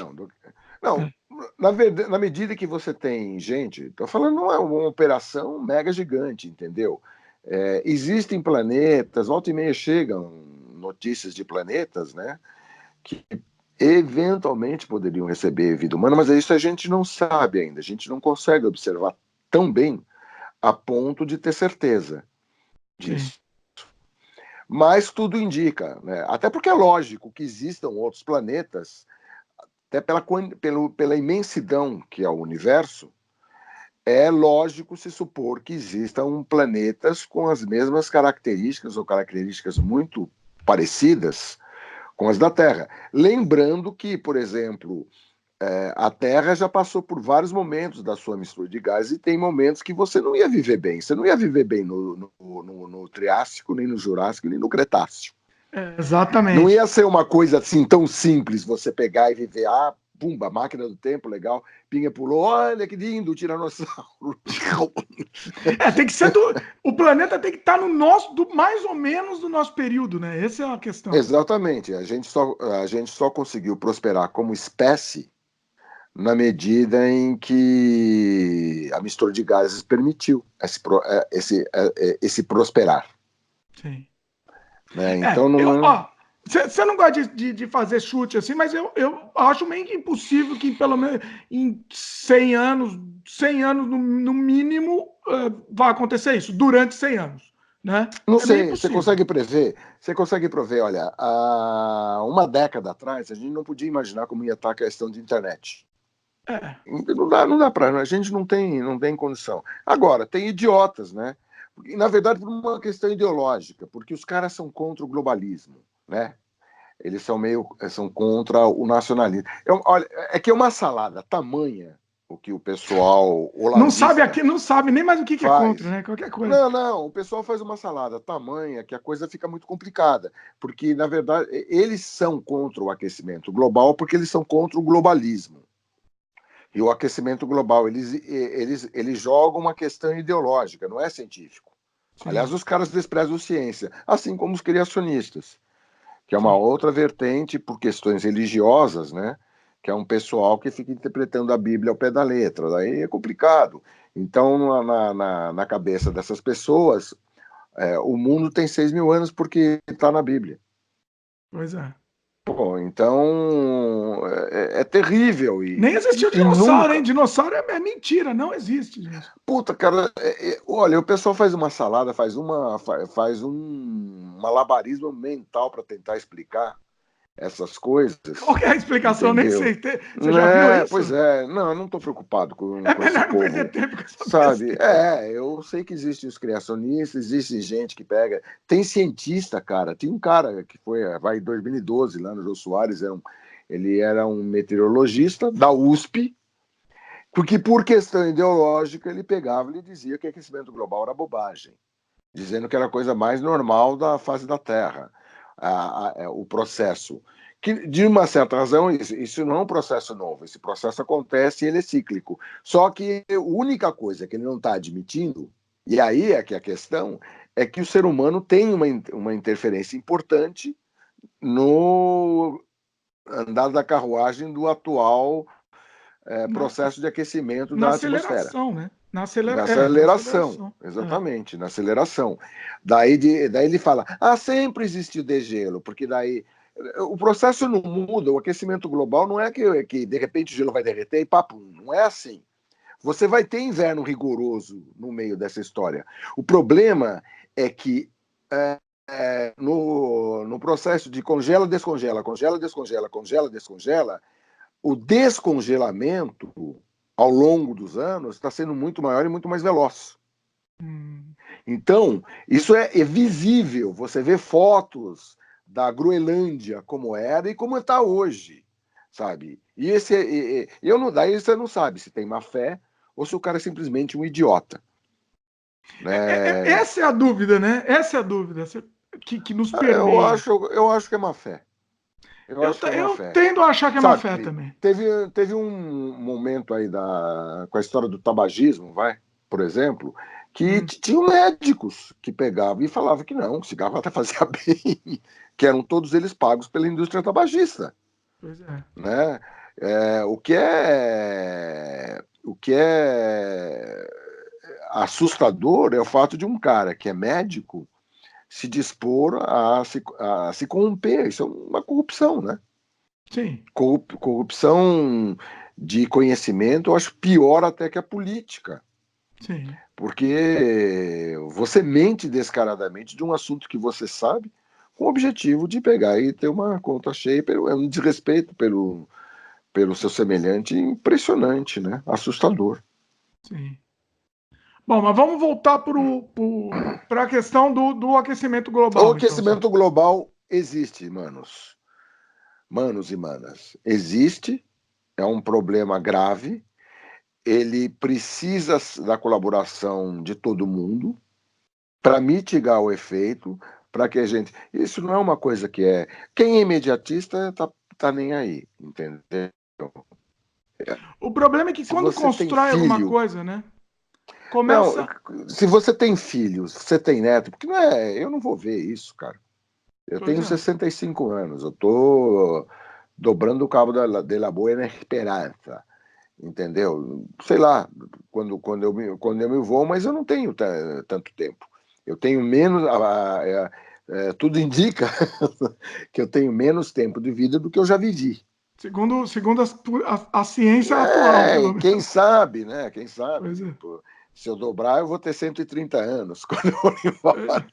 Não. Não, na medida que você tem gente, estou falando, não é uma operação mega gigante, entendeu? Existem planetas, volta e meia chegam notícias de planetas, né, que eventualmente poderiam receber vida humana, mas isso a gente não sabe ainda, a gente não consegue observar tão bem a ponto de ter certeza Sim. disso. Mas tudo indica, né? Até porque é lógico que existam outros planetas, até pela imensidão que é o universo, é lógico se supor que existam planetas com as mesmas características ou características muito parecidas com as da Terra. Lembrando que, por exemplo, a Terra já passou por vários momentos da sua mistura de gás e tem momentos que você não ia viver bem. Você não ia viver bem no Triássico, nem no Jurássico, nem no Cretáceo. Não Exatamente. ia ser uma coisa assim tão simples você pegar e viver, pumba, máquina do tempo, legal, pinga pulou, olha que lindo, o tiranossauro. Tem que ser do. O planeta tem que estar no nosso, mais ou menos do nosso período, né? Essa é a questão. Exatamente, a gente só conseguiu prosperar como espécie na medida em que a mistura de gases permitiu esse prosperar. Sim. Né? Então não. Você não gosta de fazer chute assim, mas eu acho meio que impossível que pelo menos em 100 anos no mínimo, vai acontecer isso, durante 100 anos, né? Não É meio sei, você impossível. consegue prever? Você consegue prever, olha, há uma década atrás a gente não podia imaginar como ia estar a questão de internet. É, Não dá para, a gente não tem condição. Agora, tem idiotas, né? Na verdade, por uma questão ideológica, porque os caras são contra o globalismo, né? Eles são contra o nacionalismo. Olha, é que é uma salada tamanha o que o pessoal não sabe olavista aqui, não sabe nem mais o que é contra, faz. né? Qualquer coisa. Não, o pessoal faz uma salada tamanha que a coisa fica muito complicada, porque, na verdade, eles são contra o aquecimento global porque eles são contra o globalismo. E o aquecimento global, eles jogam uma questão ideológica, não é científico. Aliás, Sim, os caras desprezam ciência, assim como os criacionistas, que é uma sim. outra vertente por questões religiosas, né? Que é um pessoal que fica interpretando a Bíblia ao pé da letra. Daí é complicado. Então, na cabeça dessas pessoas, o mundo tem 6.000 anos porque está na Bíblia. Pois é. Pô, então é terrível Nem existiu e dinossauro, hein? nunca. Dinossauro é mentira, não existe dinossauro. Puta, cara, olha, o pessoal faz uma salada, faz um malabarismo mental para tentar explicar essas coisas, Qual que é a explicação? Nem entendeu? sei. Você já viu Pois isso? não, eu não estou preocupado com, É com esse melhor não perder povo, tempo com essa sabe? besteira. Eu sei que existem os criacionistas, existe gente que pega, tem cientista, cara, tem um cara que vai em 2012 lá no Jô Soares, ele era um meteorologista da USP, porque por questão ideológica ele pegava e dizia que aquecimento global era bobagem, dizendo que era a coisa mais normal da face da Terra, o processo. que, de uma certa razão, isso não é um processo novo. Esse processo acontece e ele é cíclico. Só que a única coisa que ele não está admitindo, e aí é que a questão, é que o ser humano tem uma interferência importante no andar da carruagem do atual Na, processo de aquecimento na da atmosfera. aceleração, né? Na Na aceleração, aceleração. exatamente, na aceleração. Daí ele fala, sempre existiu degelo, porque daí o processo não muda, o aquecimento global não é que de repente o gelo vai derreter e papum, não é assim. Você vai ter inverno rigoroso no meio dessa história. O problema é que no processo de congela, descongela, congela, descongela, congela, descongela, o descongelamento ao longo dos anos está sendo muito maior e muito mais veloz. Então, isso é visível. Você vê fotos da Groenlândia como era e como está hoje, sabe? E daí você não sabe se tem má fé ou se o cara é simplesmente um idiota. Essa é a dúvida, né? Essa é a dúvida que nos permeia. Eu acho que é má fé. Eu acho que é má Eu fé. tendo a achar que é má Sabe, fé também. teve um momento aí com a história do tabagismo, por exemplo, que tinham médicos que pegavam e falavam que não, o cigarro até fazia bem, que eram todos eles pagos pela indústria tabagista. Pois é. Né? O que é assustador é o fato de um cara que é médico se dispor a se corromper. Isso é uma corrupção, né? Sim. Corrupção de conhecimento, eu acho pior até que a política. Sim. Porque você mente descaradamente de um assunto que você sabe, com o objetivo de pegar e ter uma conta cheia, é um desrespeito pelo seu semelhante impressionante, né? Assustador. Sim. Bom, mas vamos voltar para a questão do aquecimento O global, então. aquecimento global existe, manos. Manos e manas. Existe, é um problema grave, ele precisa da colaboração de todo mundo para mitigar o efeito, para que a gente. Isso não é uma coisa que é. Quem é imediatista tá nem aí, entendeu? O problema é que Se quando você tem constrói alguma filho. coisa, né? Não, Começa. se você tem filhos, você tem neto, porque não é. Eu não vou ver isso, cara. Eu Pois tenho é. 65 anos, eu tô dobrando o cabo de la buena esperança, entendeu? Sei lá, quando eu me vou, mas eu não tenho tanto tempo. Eu tenho menos. Tudo indica que eu tenho menos tempo de vida do que eu já vivi. Segundo a ciência atual, pelo Quem menos. sabe, né? Quem Pois sabe? é. Pô, se eu dobrar, eu vou ter 130 anos quando eu for embora,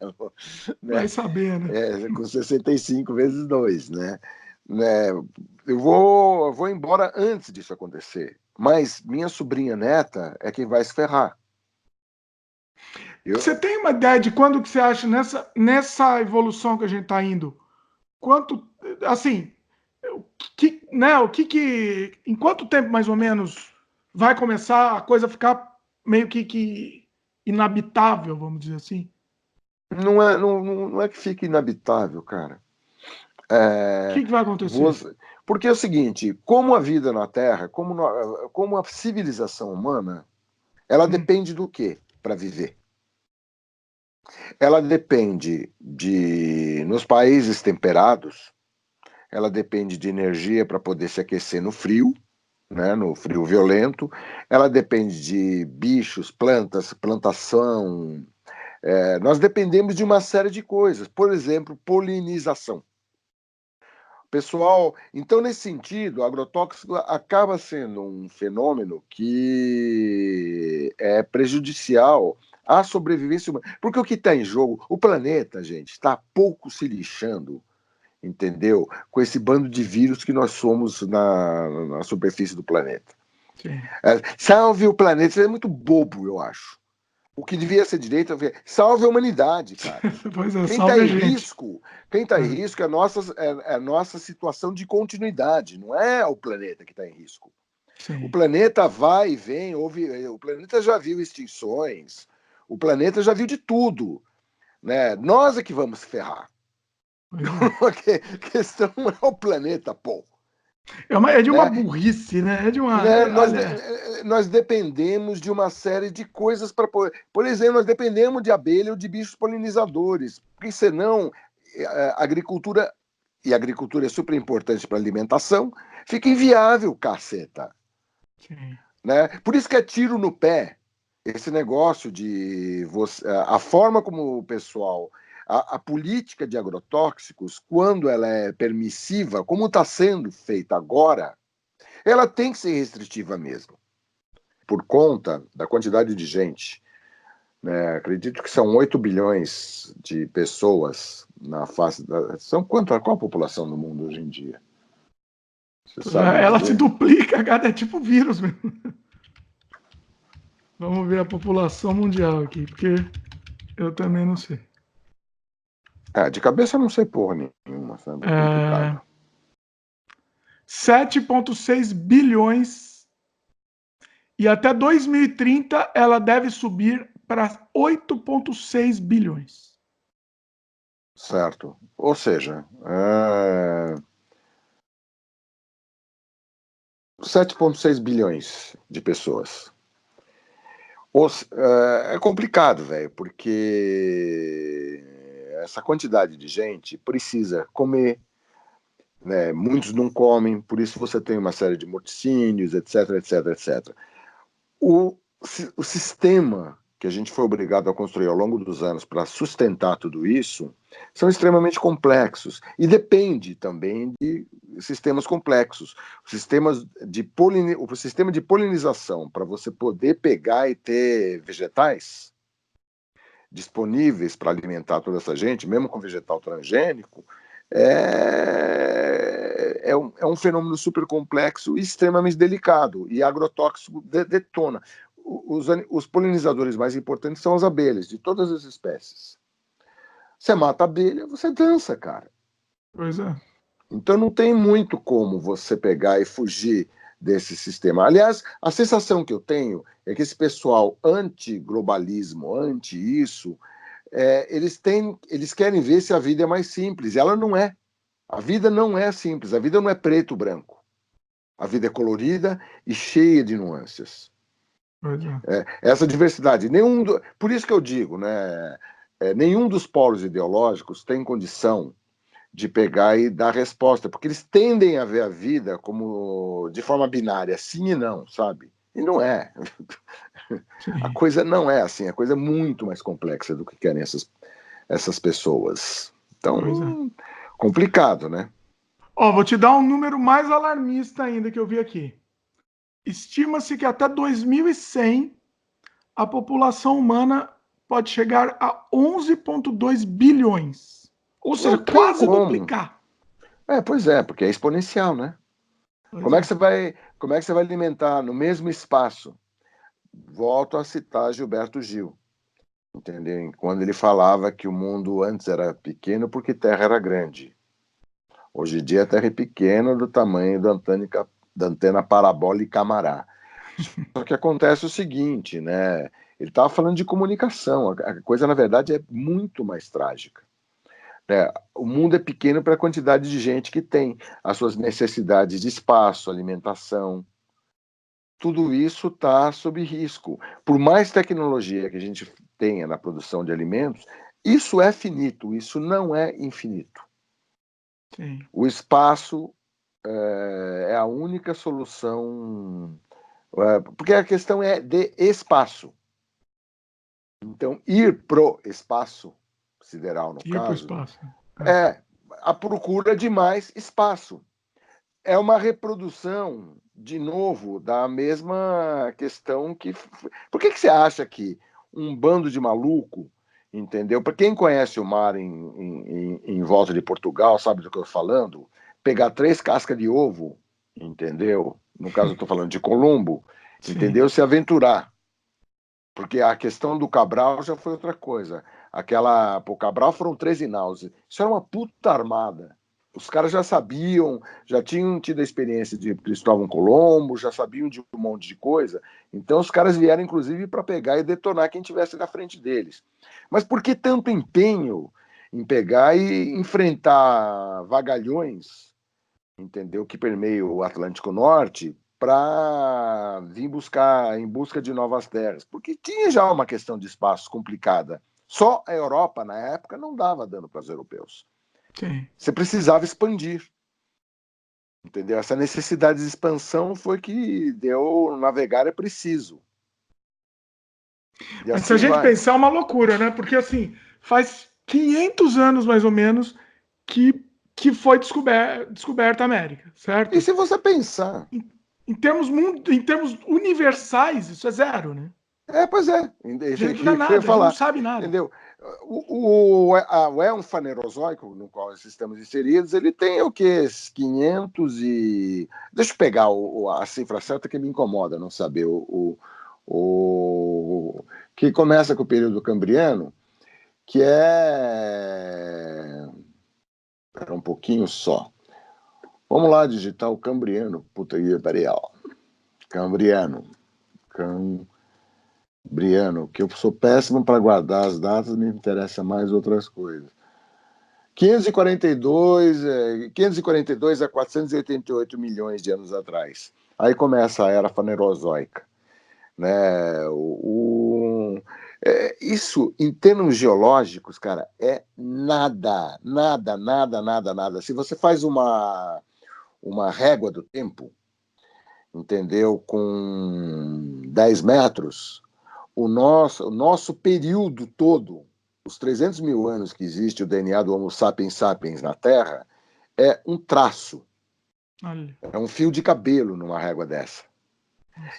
Vai né? saber, né? Com 65 vezes 2, né? Eu vou embora antes disso acontecer. Mas minha sobrinha neta é quem vai se ferrar. Você tem uma ideia de quando que você acha nessa evolução que a gente está indo? Quanto, assim, em quanto tempo mais ou menos vai começar a coisa a ficar meio que inabitável, vamos dizer assim? Não é que fique inabitável, cara. O que vai acontecer? Porque é o seguinte, como a vida na Terra, como a civilização humana, ela depende do quê para viver? Ela depende nos países temperados, ela depende de energia para poder se aquecer no frio, né, no frio violento, ela depende de bichos, plantas, plantação. Nós dependemos de uma série de coisas, por exemplo, polinização. Pessoal, então nesse sentido, o agrotóxico acaba sendo um fenômeno que é prejudicial à sobrevivência humana. Porque o que está em jogo, o planeta, gente, está pouco se lixando, entendeu? Com esse bando de vírus que nós somos na superfície do planeta. Sim. Salve o planeta, isso é muito bobo, eu acho. O que devia ser direito é salve a humanidade, cara. Pois é, Quem está salve a em gente. risco, é a nossa situação de continuidade, não é o planeta que está em risco. O Sim. planeta vai e vem, o planeta já viu extinções, o planeta já viu de tudo, né? Nós é que vamos se ferrar. Pois é. Porque a questão não é o planeta, pô. É de uma Né? burrice, né? É de uma. Né? Olha, Nós dependemos de uma série de coisas para. Por exemplo, nós dependemos de abelha ou de bichos polinizadores, porque senão a agricultura, e a agricultura é super importante para a alimentação, fica inviável, caceta. sim. Né? Por isso que é tiro no pé esse negócio de você, a forma como o pessoal. A política de agrotóxicos, quando ela é permissiva, como está sendo feita agora, ela tem que ser restritiva mesmo, por conta da quantidade de gente. Né? Acredito que são 8 bilhões de pessoas na face da. Qual a população do mundo hoje em dia? Você sabe Ela se dizer? duplica, cara, é tipo vírus mesmo. Vamos ver a população mundial aqui, porque eu também não sei. De cabeça eu não sei porra nenhuma, sabe? É complicado. 7,6 bilhões e até 2030 ela deve subir para 8,6 bilhões. Certo. Ou seja, 7,6 bilhões de pessoas. É complicado, velho, porque essa quantidade de gente precisa comer, né? Muitos não comem, por isso você tem uma série de morticínios, etc, etc, etc. O, o sistema que a gente foi obrigado a construir ao longo dos anos para sustentar tudo isso são extremamente complexos e depende também de sistemas complexos. O sistema de polinização para você poder pegar e ter vegetais disponíveis para alimentar toda essa gente, mesmo com vegetal transgênico, é um fenômeno super complexo e extremamente delicado, e agrotóxico detona. Os polinizadores mais importantes são as abelhas, de todas as espécies. Você mata a abelha, você dança, cara. Pois é. Então não tem muito como você pegar e fugir desse sistema. Aliás, a sensação que eu tenho é que esse pessoal anti-globalismo, anti-isso, eles querem ver se a vida é mais simples. E ela não é. A vida não é simples. A vida não é preto e branco. A vida é colorida e cheia de nuances. Pois é. Essa diversidade. Por isso que eu digo, né? Nenhum dos polos ideológicos tem condição de pegar e dar resposta, porque eles tendem a ver a vida como de forma binária, sim e não, sabe? E não é. A Sim. coisa não é assim, a coisa é muito mais complexa do que querem essas pessoas. Pois é. Então, complicado, né? Ó, vou te dar um número mais alarmista ainda que eu vi aqui. Estima-se que até 2100 a população humana pode chegar a 11,2 bilhões. Ou seja, Não tem quase como. duplicar. Pois é, porque é exponencial, né? Pois Como é é. que você vai alimentar no mesmo espaço? Volto a citar Gilberto Gil, entendeu? Quando ele falava que o mundo antes era pequeno porque terra era grande. Hoje em dia a terra é pequena do tamanho da antena parabólica Camará. Só que acontece o seguinte, né? Ele estava falando de comunicação. A coisa, na verdade, é muito mais trágica. O mundo é pequeno para a quantidade de gente que tem, as suas necessidades de espaço, alimentação. Tudo isso está sob risco. Por mais tecnologia que a gente tenha na produção de alimentos, isso é finito, isso não é infinito. Sim. O espaço é a única solução, porque a questão é de espaço. Então, ir pro espaço sideral, no Ir para o caso, espaço. é a procura de mais espaço. É uma reprodução, de novo, da mesma questão que. Por que você acha que um bando de maluco, entendeu? Para quem conhece o mar em volta de Portugal, sabe do que eu estou falando? Pegar 3 cascas de ovo, entendeu? No caso, eu estou falando de Colombo, Sim. entendeu? Se aventurar. Porque a questão do Cabral já foi outra coisa. O Cabral foram 13 naus. Isso era uma puta armada. Os caras já sabiam, já tinham tido a experiência de Cristóvão Colombo, já sabiam de um monte de coisa. Então os caras vieram, inclusive, para pegar e detonar quem tivesse na frente deles. Mas por que tanto empenho em pegar e enfrentar vagalhões, entendeu, que permeiam o Atlântico Norte para vir em busca de novas terras, porque tinha já uma questão de espaço complicada. Só a Europa, na época, não dava dano para os europeus. Sim. Você precisava expandir. Entendeu? Essa necessidade de expansão foi que deu navegar é preciso. E Mas se assim a gente vai. pensar, é uma loucura, né? Porque assim, faz 500 anos mais ou menos que foi descoberta a América, E certo? se você pensar, Em termos universais, isso é zero, né? pois é, A gente não dá eu ia nada, a gente não falar, sabe nada. entendeu? O Éon Fanerozoico, no qual estamos inseridos, ele tem o quê? 500 e... Deixa eu pegar a cifra certa que me incomoda não saber. Que começa com o período cambriano, que é... Espera um pouquinho só. Vamos lá digitar o cambriano. Puta, peraí, ó. Cambriano, que eu sou péssimo para guardar as datas, me interessa mais outras coisas. 542 a 488 milhões de anos atrás. Aí começa a era fanerozoica. Né? Isso, em termos geológicos, cara, é nada, nada, nada, nada, nada. Se você faz uma régua do tempo, entendeu? Com 10 metros, o nosso período todo, os 300 mil anos que existe o DNA do Homo sapiens sapiens na Terra, é um traço, Olha. é um fio de cabelo numa régua dessa.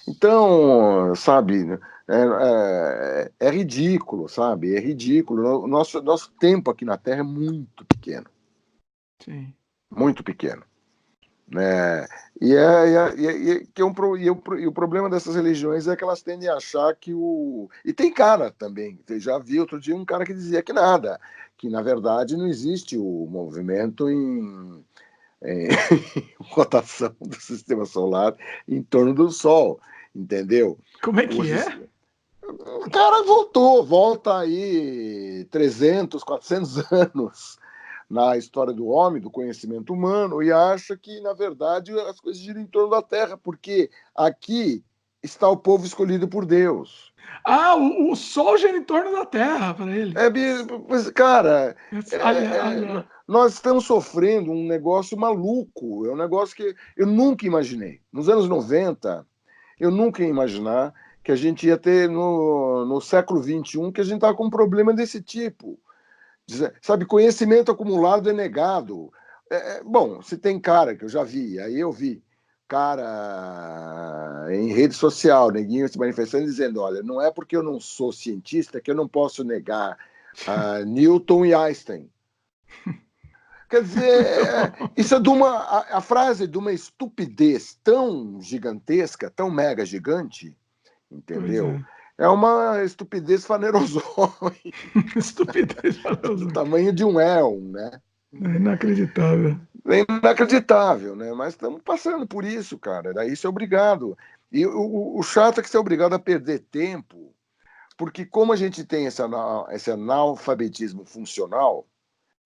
Então, sabe, é ridículo, sabe? É ridículo. O nosso tempo aqui na Terra é muito pequeno. Sim. Muito pequeno. Né? O problema dessas religiões é que elas tendem a achar que o... E tem cara também, eu já vi outro dia um cara que dizia que nada, que na verdade não existe o movimento em rotação do sistema solar em torno do Sol, entendeu? Como é que é? O cara volta aí 300, 400 anos na história do homem, do conhecimento humano, e acha que, na verdade, as coisas giram em torno da Terra, porque aqui está o povo escolhido por Deus. Ah, o Sol gira em torno da Terra para ele. Cara, Olha. nós estamos sofrendo um negócio maluco, é um negócio que eu nunca imaginei. Nos anos 90, eu nunca ia imaginar que a gente ia ter no século XXI que a gente estava com um problema desse tipo. Sabe, conhecimento acumulado é negado. Bom, se tem cara que eu já vi, aí eu vi, cara em rede social, neguinho se manifestando dizendo, olha, não é porque eu não sou cientista que eu não posso negar Newton e Einstein. Quer dizer, isso é a frase de uma estupidez tão gigantesca, tão mega gigante, entendeu? É uma estupidez fanerozoide. Estupidez Do tamanho de um éon, né? É inacreditável. É inacreditável, né? Mas estamos passando por isso, cara. Daí você é obrigado. E o chato é que você é obrigado a perder tempo, porque como a gente tem esse analfabetismo funcional,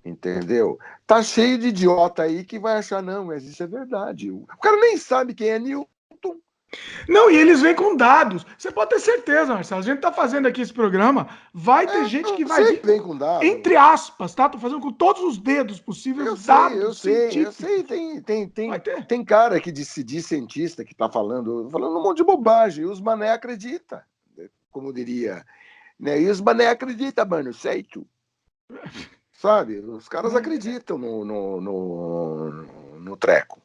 entendeu? Tá cheio de idiota aí que vai achar, não, mas isso é verdade. O cara nem sabe quem é Newton. Não, e eles vêm com dados. Você pode ter certeza, Marcelo. A gente tá fazendo aqui esse programa, vai ter gente que vai vir, Vem com dados. entre aspas, tá? Tô fazendo com todos os dedos possíveis, dados científicos. Tem cara que se diz cientista que tá falando um monte de bobagem, e os mané acredita, como diria. Né? E os mané acredita, mano, certo? Sabe? Os caras acreditam no treco.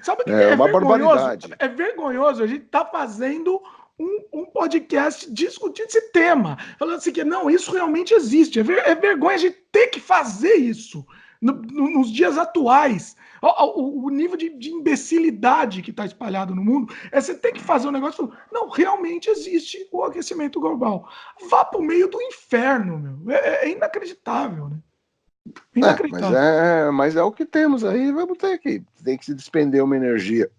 Sabe o que É uma vergonhoso? barbaridade. É vergonhoso. A gente tá fazendo um podcast discutindo esse tema. Falando assim que não, isso realmente existe. É vergonha a gente ter que fazer isso nos dias atuais. O nível de imbecilidade que está espalhado no mundo é você ter que fazer um negócio. Não, realmente existe o aquecimento global. Vá para o meio do inferno, meu. É inacreditável, né? Inacreditável. Mas é o que temos aí, vamos ter que. Tem que se despender uma energia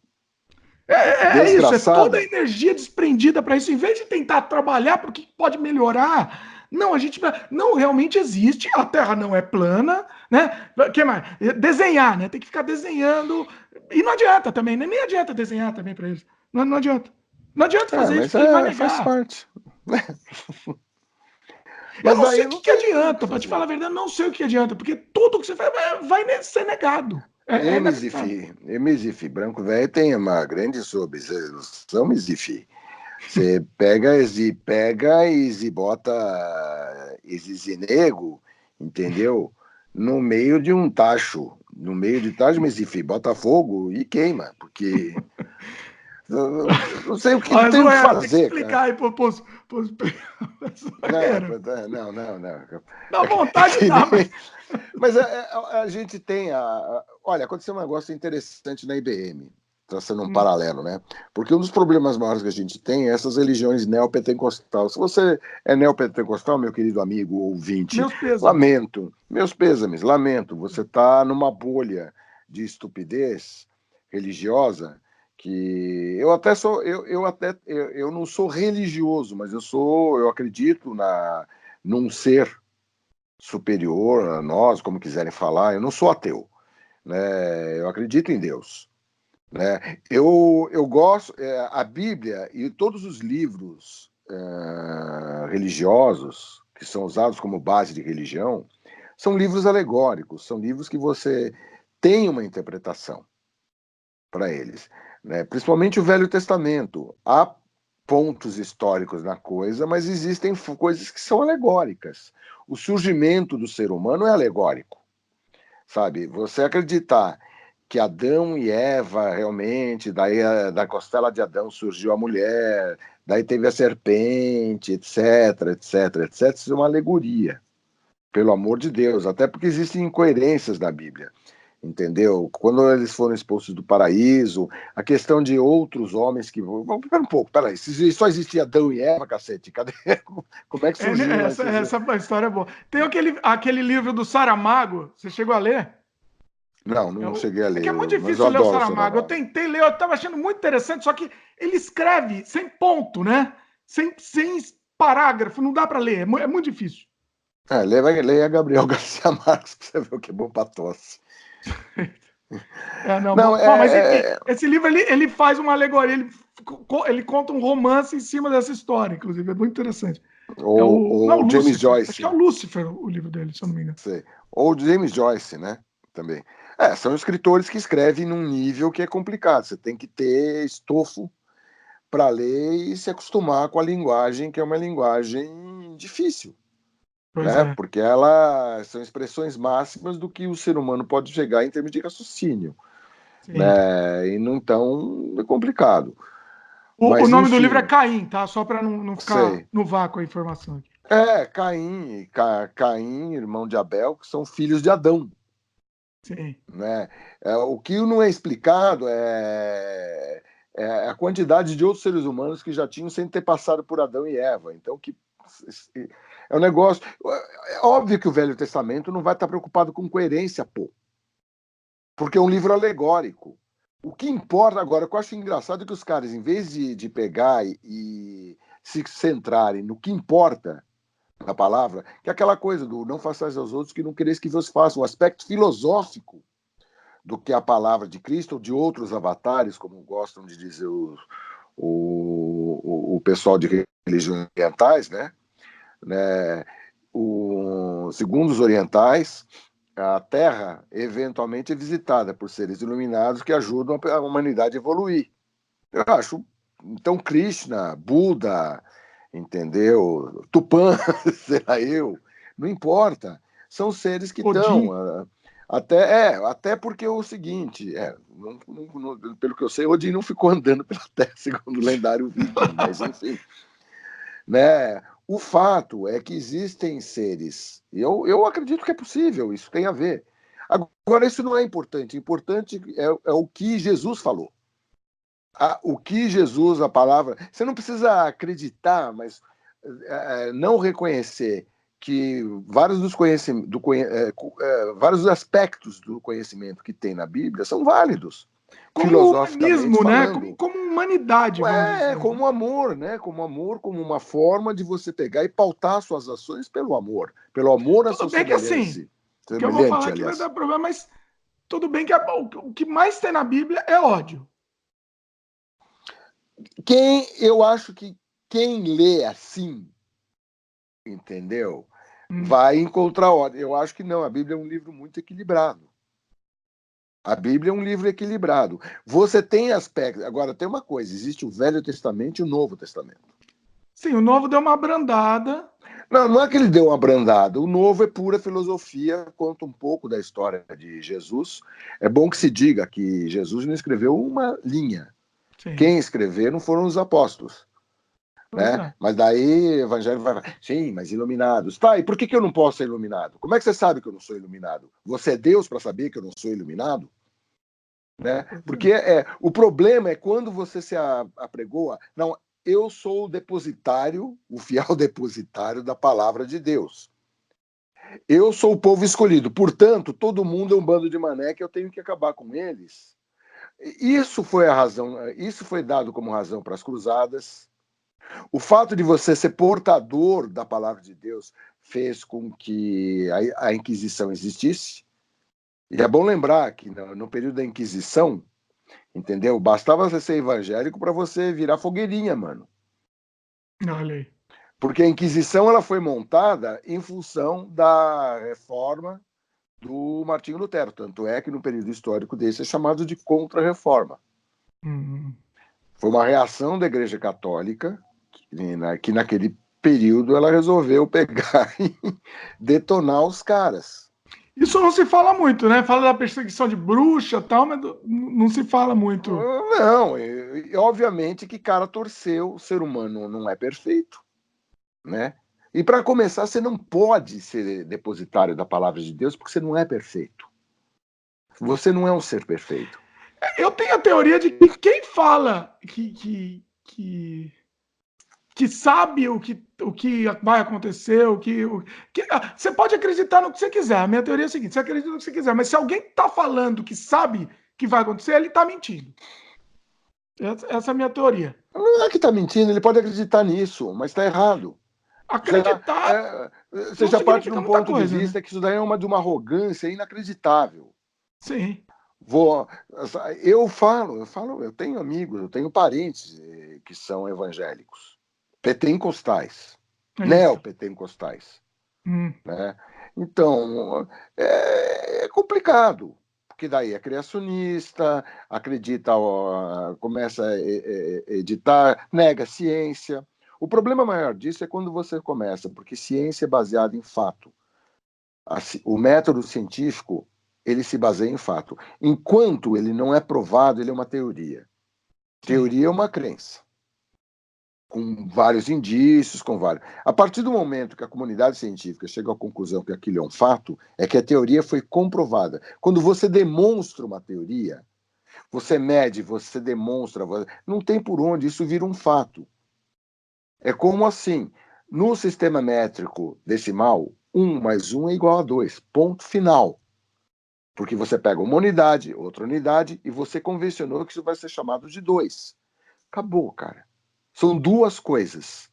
Isso, é toda a desgraçada. energia desprendida para isso. Em vez de tentar trabalhar para o que pode melhorar, Não, a gente não realmente existe, a Terra não é plana, né? Que mais? Desenhar, né? Tem que ficar desenhando. E não adianta também, né? Nem adianta desenhar também para eles. Não adianta. Não adianta fazer isso, Mas porque ele vai faz negar. parte. Eu Mas não sei daí o que não que tem o que adianta, para te fazer. falar a verdade, eu não sei o que adianta, porque tudo que você faz vai ser negado. É inacreditável. Mesifi, Branco Velho tem uma grande subsão Mesifi. Você pega e bota esse zinego, entendeu? No meio de um tacho, no meio de tacho Mesifi, bota fogo e queima, porque não sei o que, não Olha, tem o que zoeira, tem que fazer, cara. explicar aí pros Não, zoeira. não. Dá vontade, dá, mas. Mas a gente tem olha, aconteceu um negócio interessante na IBM, traçando um Hum, paralelo, né? Porque um dos problemas maiores que a gente tem é essas religiões neopentecostais. Se você é neopentecostal, meu querido amigo ouvinte, meus pêsames. lamento, meus pêsames, lamento, você está numa bolha de estupidez religiosa que eu até sou, eu não sou religioso, mas eu acredito num ser superior a nós, como quiserem falar. Eu não sou ateu, né? Eu acredito em Deus, né? Eu gosto a Bíblia e todos os livros religiosos que são usados como base de religião são livros alegóricos, são livros que você tem uma interpretação para eles, né? Principalmente o Velho Testamento. Há pontos históricos na coisa, mas existem coisas que são alegóricas. O surgimento do ser humano é alegórico, sabe? Você acreditar que Adão e Eva realmente, daí da costela de Adão surgiu a mulher, daí teve a serpente, etc. Isso é uma alegoria, pelo amor de Deus, até porque existem incoerências na Bíblia. Entendeu? Quando eles foram expulsos do paraíso, a questão de outros homens que. Vamos, pera um pouco, peraí. Se só existia Adão e Eva, cacete, cadê? Como é que É, né, surgiram essa, esses. essa história é boa. Tem aquele livro do Saramago, você chegou a ler? Não, É, não cheguei a é que ler, é muito mas eu difícil ler o adoro o Saramago. Eu Saramago. tentei ler, eu estava achando muito interessante, só que ele escreve sem ponto, né? Sem parágrafo, não dá para ler, é muito difícil. Leia Gabriel Garcia Marques pra você ver o que é bom pra tosse. Não, Não, bom, mas enfim, esse livro ele faz uma alegoria, ele conta um romance em cima dessa história, inclusive, é muito interessante. Não, ou James Lúcifer, acho que é Joyce, o Lúcifer o livro dele, se eu não me engano. sei. Ou James Joyce, né? Também. São escritores que escrevem num nível que é complicado. Você tem que ter estofo para ler e se acostumar com a linguagem, que é uma linguagem difícil, Pois né? é. Porque ela são expressões máximas do que o ser humano pode chegar em termos de raciocínio, Sim. né? E não então é complicado. O Mas nome do livro é enfim, Caim, tá? Só para não ficar sei. no vácuo a informação aqui. Caim, irmão de Abel, que são filhos de Adão, Sim. né? O que não é explicado é a quantidade de outros seres humanos que já tinham sem ter passado por Adão e Eva. Então, que é um negócio. É óbvio que o Velho Testamento não vai estar preocupado com coerência, pô, porque é um livro alegórico. O que importa agora, o que eu acho engraçado é que os caras, em vez de pegar e se centrarem no que importa na palavra, que é aquela coisa do não façais aos outros que não quereis que vos façam, o aspecto filosófico do que a palavra de Cristo ou de outros avatares, como gostam de dizer o pessoal de religiões orientais, né? Segundo os orientais, a Terra eventualmente é visitada por seres iluminados que ajudam a humanidade a evoluir. Eu acho. Então, Krishna, Buda, entendeu? Tupã, sei lá eu, não importa. São seres que Odin. estão. Até porque é o seguinte, pelo que eu sei, Odin não ficou andando pela Terra, segundo o lendário viking, mas enfim. Né? O fato é que existem seres, e eu acredito que é possível, isso tem a ver. Agora, isso não é importante, importante é o que Jesus falou. O que Jesus, a palavra. Você não precisa acreditar, mas não reconhecer que vários dos vários aspectos do conhecimento que tem na Bíblia são válidos. Como filosoficamente humanismo, né? falando. Como humanidade, vamos dizer. Como amor, né? Como amor, como uma forma de você pegar e pautar suas ações pelo amor a Tudo seu bem que assim, que eu vou semelhante, falar que vai aliás. dar problema, mas tudo bem que o que mais tem na Bíblia é ódio. Eu acho que quem lê assim, entendeu? Hum. Vai encontrar ordem. Eu acho que não, a Bíblia é um livro muito equilibrado. A Bíblia é um livro equilibrado. Você tem aspectos. Agora, tem uma coisa: existe o Velho Testamento e o Novo Testamento. Sim, o Novo deu uma abrandada. Não, não é que ele deu uma abrandada. O Novo é pura filosofia, conta um pouco da história de Jesus. É bom que se diga que Jesus não escreveu uma linha. Sim, Quem escreveram foram os apóstolos. pois Né? é. Mas daí o evangelho vai falar, sim, mas iluminados. Tá, e por que eu não posso ser iluminado? Como é que você sabe que eu não sou iluminado? Você é Deus para saber que eu não sou iluminado? Né? Pois Porque é. o problema é quando você se apregoa, não, eu sou o depositário, o fiel depositário da palavra de Deus. Eu sou o povo escolhido, portanto, todo mundo é um bando de mané que eu tenho que acabar com eles. Isso foi a razão, isso foi dado como razão para as cruzadas. O fato de você ser portador da palavra de Deus fez com que a Inquisição existisse. E é bom lembrar que no período da Inquisição, entendeu? Bastava você ser evangélico para você virar fogueirinha, mano. Olha aí. Porque a Inquisição ela foi montada em função da reforma do Martinho Lutero. Tanto é que no período histórico desse é chamado de Contra-Reforma. Hum. Foi uma reação da Igreja Católica que naquele período ela resolveu pegar e detonar os caras. Isso não se fala muito, né? Fala da perseguição de bruxa e tal, mas não se fala muito. Não, obviamente que cara torceu, o ser humano não é perfeito, né? E para começar, você não pode ser depositário da palavra de Deus porque você não é perfeito. Você não é um ser perfeito. Eu tenho a teoria de que quem fala que sabe o que vai acontecer, você pode acreditar no que você quiser. A minha teoria é a seguinte: você acredita no que você quiser, mas se alguém está falando que sabe que vai acontecer, ele está mentindo. Essa é a minha teoria. Não é que está mentindo, ele pode acreditar nisso, mas está errado. Acreditar Você não já parte de significa um muita ponto de coisa, né? vista que isso daí é de uma arrogância inacreditável. Sim. Vou, eu tenho amigos, eu tenho parentes que são evangélicos, pentecostais, É isso. neopentecostais, Hum. né? Então, é complicado, porque daí é criacionista, acredita, começa a editar, nega a ciência. O problema maior disso é quando você começa, porque ciência é baseada em fato. O método científico ele se baseia em fato. Enquanto ele não é provado, ele é uma teoria. Sim. Teoria é uma crença, com vários indícios, com vários. A partir do momento que a comunidade científica chega à conclusão que aquilo é um fato, é que a teoria foi comprovada. Quando você demonstra uma teoria, você mede, você demonstra, não tem por onde, isso vira um fato. É como assim, no sistema métrico decimal, 1 mais 1 é igual a 2, ponto final. Porque você pega uma unidade, outra unidade, e você convencionou que isso vai ser chamado de 2. Acabou, cara. São duas coisas.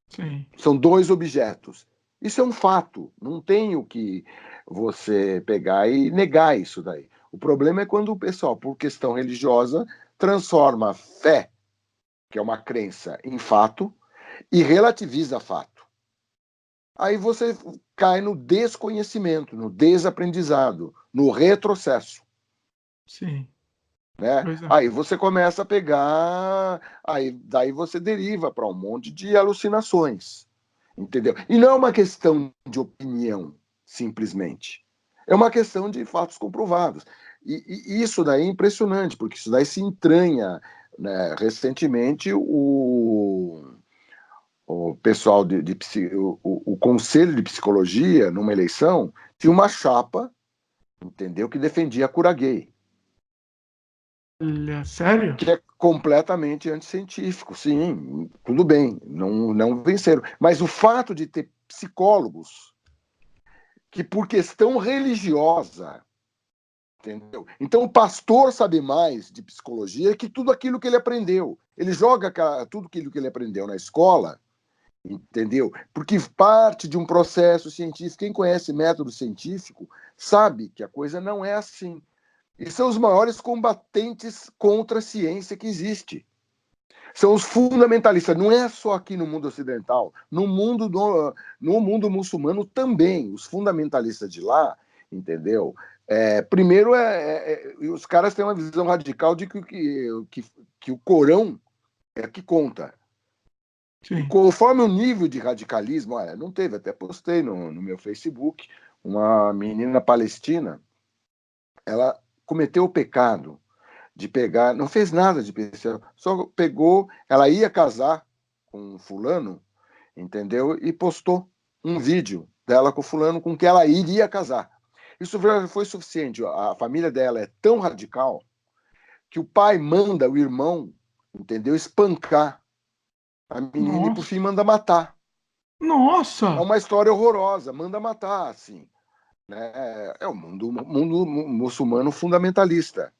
Sim. São dois objetos. Isso é um fato. Não tem o que você pegar e negar isso daí. O problema é quando o pessoal, por questão religiosa, transforma a fé, que é uma crença, em fato, e relativiza fato. Aí você cai no desconhecimento, no desaprendizado, no retrocesso. Sim. Né? Pois é. Aí você começa a pegar, aí daí você deriva para um monte de alucinações, entendeu? E não é uma questão de opinião, simplesmente. É uma questão de fatos comprovados. E isso daí é impressionante, porque isso daí se entranha, né? Recentemente, o pessoal o Conselho de Psicologia, numa eleição, tinha uma chapa, entendeu, que defendia a cura gay. Olha, sério? Que é completamente anticientífico. Sim, tudo bem, não venceram. Mas o fato de ter psicólogos que, por questão religiosa, Entendeu? Então o pastor sabe mais de psicologia que tudo aquilo que ele aprendeu. Ele joga tudo aquilo que ele aprendeu na escola, entendeu? Porque parte de um processo científico. Quem conhece método científico sabe que a coisa não é assim. E são os maiores combatentes contra a ciência que existe. São os fundamentalistas. Não é só aqui no mundo ocidental. No mundo muçulmano também. Os fundamentalistas de lá, entendeu? Primeiro, os caras têm uma visão radical de que o Corão é que conta. Sim. E conforme o nível de radicalismo, não teve, até postei no meu Facebook, uma menina palestina, ela cometeu o pecado de pegar, não fez nada de especial, só pegou, ela ia casar com um fulano, entendeu? E postou um vídeo dela com o fulano com que ela iria casar. Isso já foi suficiente. A família dela é tão radical que o pai manda o irmão, entendeu? Espancar a menina. Nossa. E por fim manda matar. Nossa! É uma história horrorosa, manda matar, assim. Né? É o mundo muçulmano fundamentalista.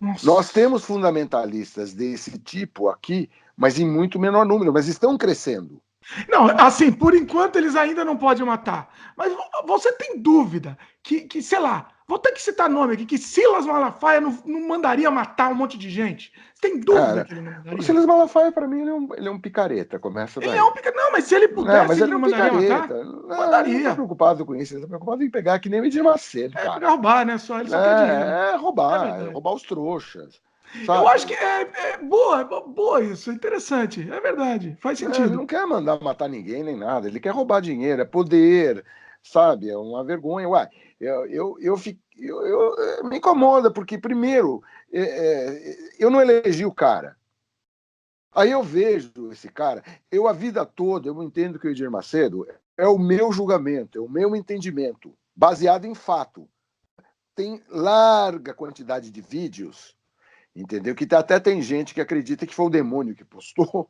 Nossa. Nós temos fundamentalistas desse tipo aqui, mas em muito menor número, mas estão crescendo. Não, assim, por enquanto eles ainda não podem matar. Mas você tem dúvida que sei lá, vou ter que citar nome aqui, que Silas Malafaia não mandaria matar um monte de gente? Você tem dúvida que ele não mandaria? O Silas Malafaia, para mim, ele é um picareta, começa daí. Ele é um picareta. Não, mas se ele pudesse, ele não mandaria picareta. Matar? Não, mandaria. Ele não tá preocupado com isso, ele tá preocupado em pegar que nem o Edir Macedo, cara. Pra roubar, né? Ele só quer dinheiro. Roubar os trouxas. Sabe? Eu acho que é boa isso, é interessante, é verdade, faz sentido. Ele não quer mandar matar ninguém nem nada, ele quer roubar dinheiro, é poder, sabe? É uma vergonha. Ué, me incomoda, porque, primeiro, eu não elegi o cara. Aí eu vejo esse cara, a vida toda, eu entendo que o Edir Macedo é o meu julgamento, é o meu entendimento, baseado em fato. Tem larga quantidade de vídeos, entendeu? Que até tem gente que acredita que foi o demônio que postou,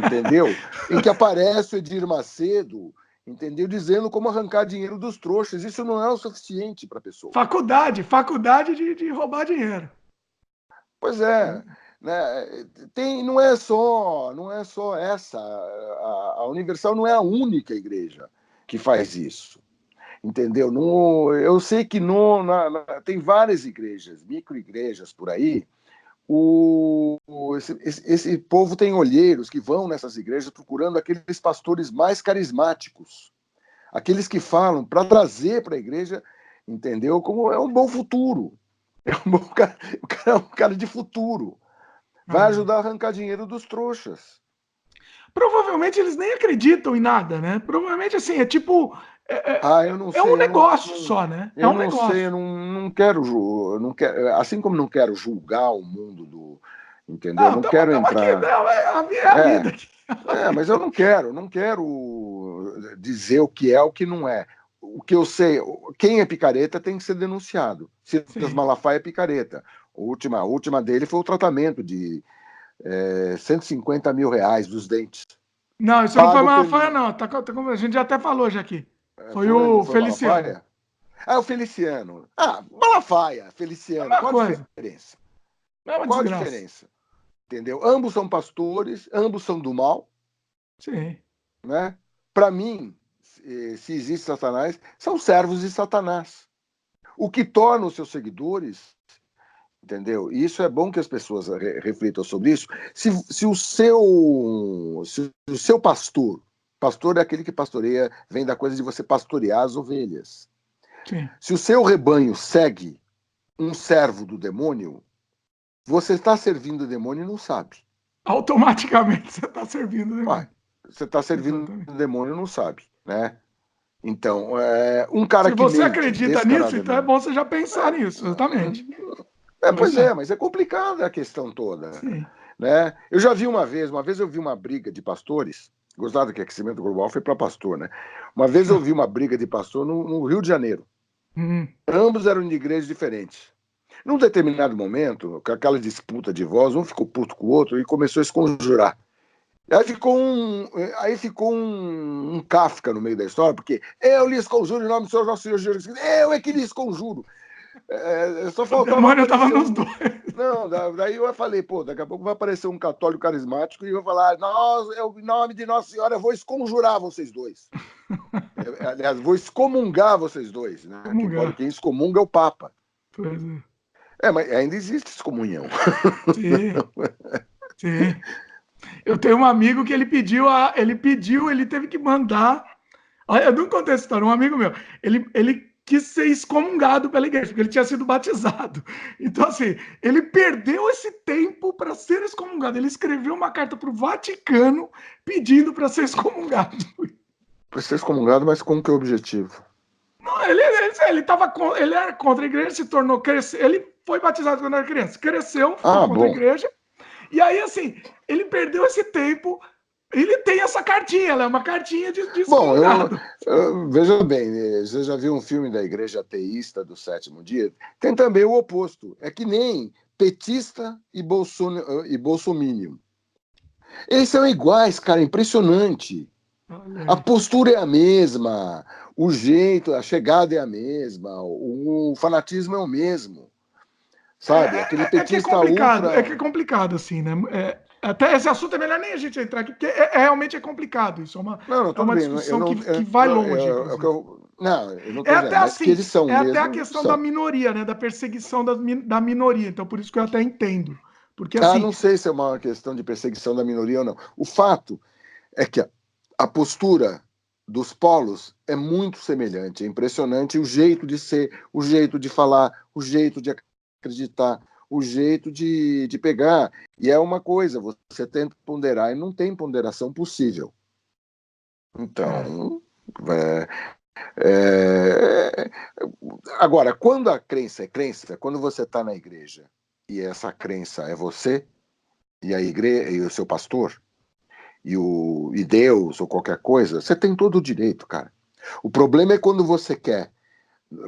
entendeu? Em que aparece o Edir Macedo, entendeu? Dizendo como arrancar dinheiro dos trouxas. Isso não é o suficiente para a pessoa. Faculdade de roubar dinheiro. Pois é. Né? Não é só essa. A Universal não é a única igreja que faz isso. Entendeu? Eu sei que tem várias igrejas, micro-igrejas por aí. Esse povo tem olheiros que vão nessas igrejas procurando aqueles pastores mais carismáticos, aqueles que falam para trazer para a igreja, entendeu? Como é um bom futuro. O cara é um cara de futuro. Vai ajudar a arrancar dinheiro dos trouxas. Provavelmente eles nem acreditam em nada, né? Provavelmente assim, é tipo. Eu não sei, um negócio só, né? Eu não sei, eu não quero, assim como não quero julgar o mundo do. Entendeu? Não quero entrar. Aqui, a vida aqui. Mas eu não quero dizer o que é o que não é. O que eu sei, quem é picareta tem que ser denunciado. Silas Malafaia é picareta. A última dele foi o tratamento de 150 mil reais dos dentes. Não, isso não foi Malafaia, não. A gente já até falou já aqui. Foi o Feliciano. O Feliciano. Malafaia, Feliciano. Qual a diferença? Qual a diferença? Entendeu? Ambos são pastores, ambos são do mal. Sim. Né? Para mim, se existe Satanás, são servos de Satanás. O que torna os seus seguidores, entendeu? E isso é bom que as pessoas reflitam sobre isso. Se o seu pastor é aquele que pastoreia, vem da coisa de você pastorear as ovelhas. Sim. Se o seu rebanho segue um servo do demônio, você está servindo o demônio e não sabe. Automaticamente você está servindo o demônio. Você está servindo o demônio e não sabe, né? Então, um cara que... Se você acredita nisso, então é bom você já pensar nisso, exatamente. Mas é complicada a questão toda. Sim. Né? Eu já vi uma vez eu vi uma briga de pastores, gostado que aquecimento global foi para pastor, né? Uma vez eu vi uma briga de pastor no Rio de Janeiro. Ambos eram de igrejas diferentes. Num determinado momento, com aquela disputa de voz, um ficou puto com o outro e começou a se conjurar. Aí ficou um Kafka no meio da história, porque eu lhes conjuro em nome do Senhor nosso Senhor Jesus Cristo, eu é que lhes conjuro. Só O faltava demônio tava aparecer nos um... dois. Não, daí eu falei, pô, daqui a pouco vai aparecer um católico carismático e vai falar, em nome de Nossa Senhora, eu vou exconjurar vocês dois. Aliás, vou excomungar vocês dois, né? Comungar. Quem excomunga é o Papa. Pois é. Mas ainda existe excomunhão. Sim, sim. Eu tenho um amigo que ele teve que mandar. Olha, eu não contei essa história, um amigo meu, ele quis ser excomungado pela igreja, porque ele tinha sido batizado. Então, assim, ele perdeu esse tempo para ser excomungado. Ele escreveu uma carta para o Vaticano pedindo para ser excomungado. Para ser excomungado, mas com que objetivo? Não, ele era contra a igreja, se tornou ele foi batizado quando era criança, cresceu, ficou contra a Bom. igreja, e aí, assim, ele perdeu esse tempo. Ele tem essa cartinha, ela é uma cartinha de excomungado. Veja bem, você já viu um filme da Igreja Ateísta do Sétimo Dia? Tem também o oposto. É que nem petista e bolsominion. Eles são iguais, cara, impressionante. A postura é a mesma, o jeito, a chegada é a mesma, o fanatismo é o mesmo. Sabe? Aquele petista ultra... É que é complicado, assim, né? Até esse assunto é melhor nem a gente entrar aqui, porque realmente é complicado. Isso é uma discussão que vai longe. Eu não estou É dizendo, até mas assim, que eles são é mesmo. até a questão da minoria, né? Da perseguição da minoria. Então, por isso que eu até entendo. Porque, assim, não sei se é uma questão de perseguição da minoria ou não. O fato é que a postura dos polos é muito semelhante. É impressionante o jeito de ser, o jeito de falar, o jeito de acreditar, o jeito de pegar. E é uma coisa, você tenta ponderar e não tem ponderação possível. Então, agora, quando a crença é crença, quando você está na igreja e essa crença é você e a igreja e o seu pastor e Deus ou qualquer coisa, você tem todo o direito, cara. O problema é quando você quer,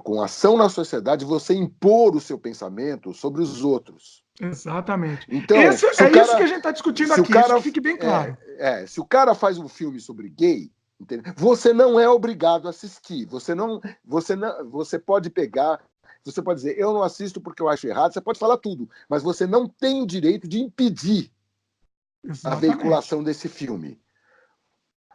com ação na sociedade, você impor o seu pensamento sobre os outros. Exatamente. Então, Isso que a gente está discutindo aqui, isso que fique bem claro. Se o cara faz um filme sobre gay, entendeu? Você não é obrigado a assistir. Você pode pegar, você pode dizer, eu não assisto porque eu acho errado, você pode falar tudo, mas você não tem o direito de impedir a veiculação desse filme.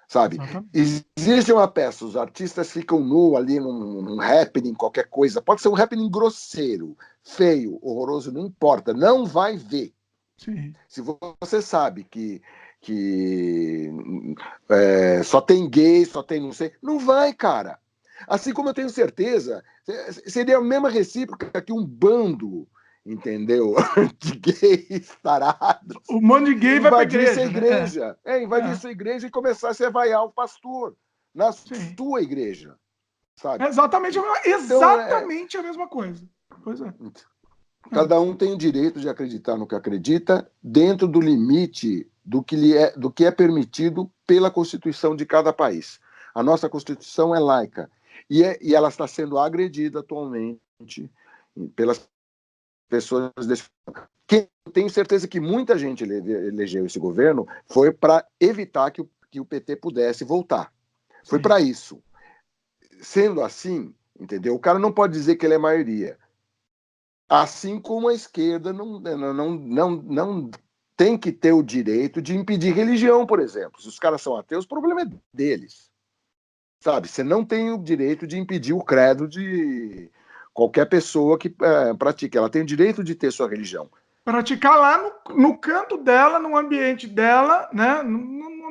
Sabe? Exatamente. Existe uma peça, os artistas ficam nu ali num happening, qualquer coisa. Pode ser um happening grosseiro, feio, horroroso, não importa. Não vai ver. Sim. Se você sabe que só tem gay, só tem não sei, não vai, cara. Assim como eu tenho certeza, seria a mesma recíproca que um bando, entendeu? De gays tarados. Um monte de gay vai para a igreja. Invadir sua igreja e começar a se vaiar o pastor na sua igreja. Sabe? Exatamente a mesma coisa. Pois é. Cada um tem o direito de acreditar no que acredita, dentro do limite do que é permitido pela Constituição de cada país. A nossa Constituição é laica e ela está sendo agredida atualmente pelas pessoas desse... Tenho certeza que muita gente elegeu esse governo foi para evitar que o PT pudesse voltar. Foi para isso. Sendo assim, entendeu? O cara não pode dizer que ele é maioria. Assim como a esquerda não tem que ter o direito de impedir religião, por exemplo. Se os caras são ateus, o problema é deles. Sabe? Você não tem o direito de impedir o credo de qualquer pessoa que pratique. Ela tem o direito de ter sua religião. Praticar lá no canto dela, no ambiente dela, né?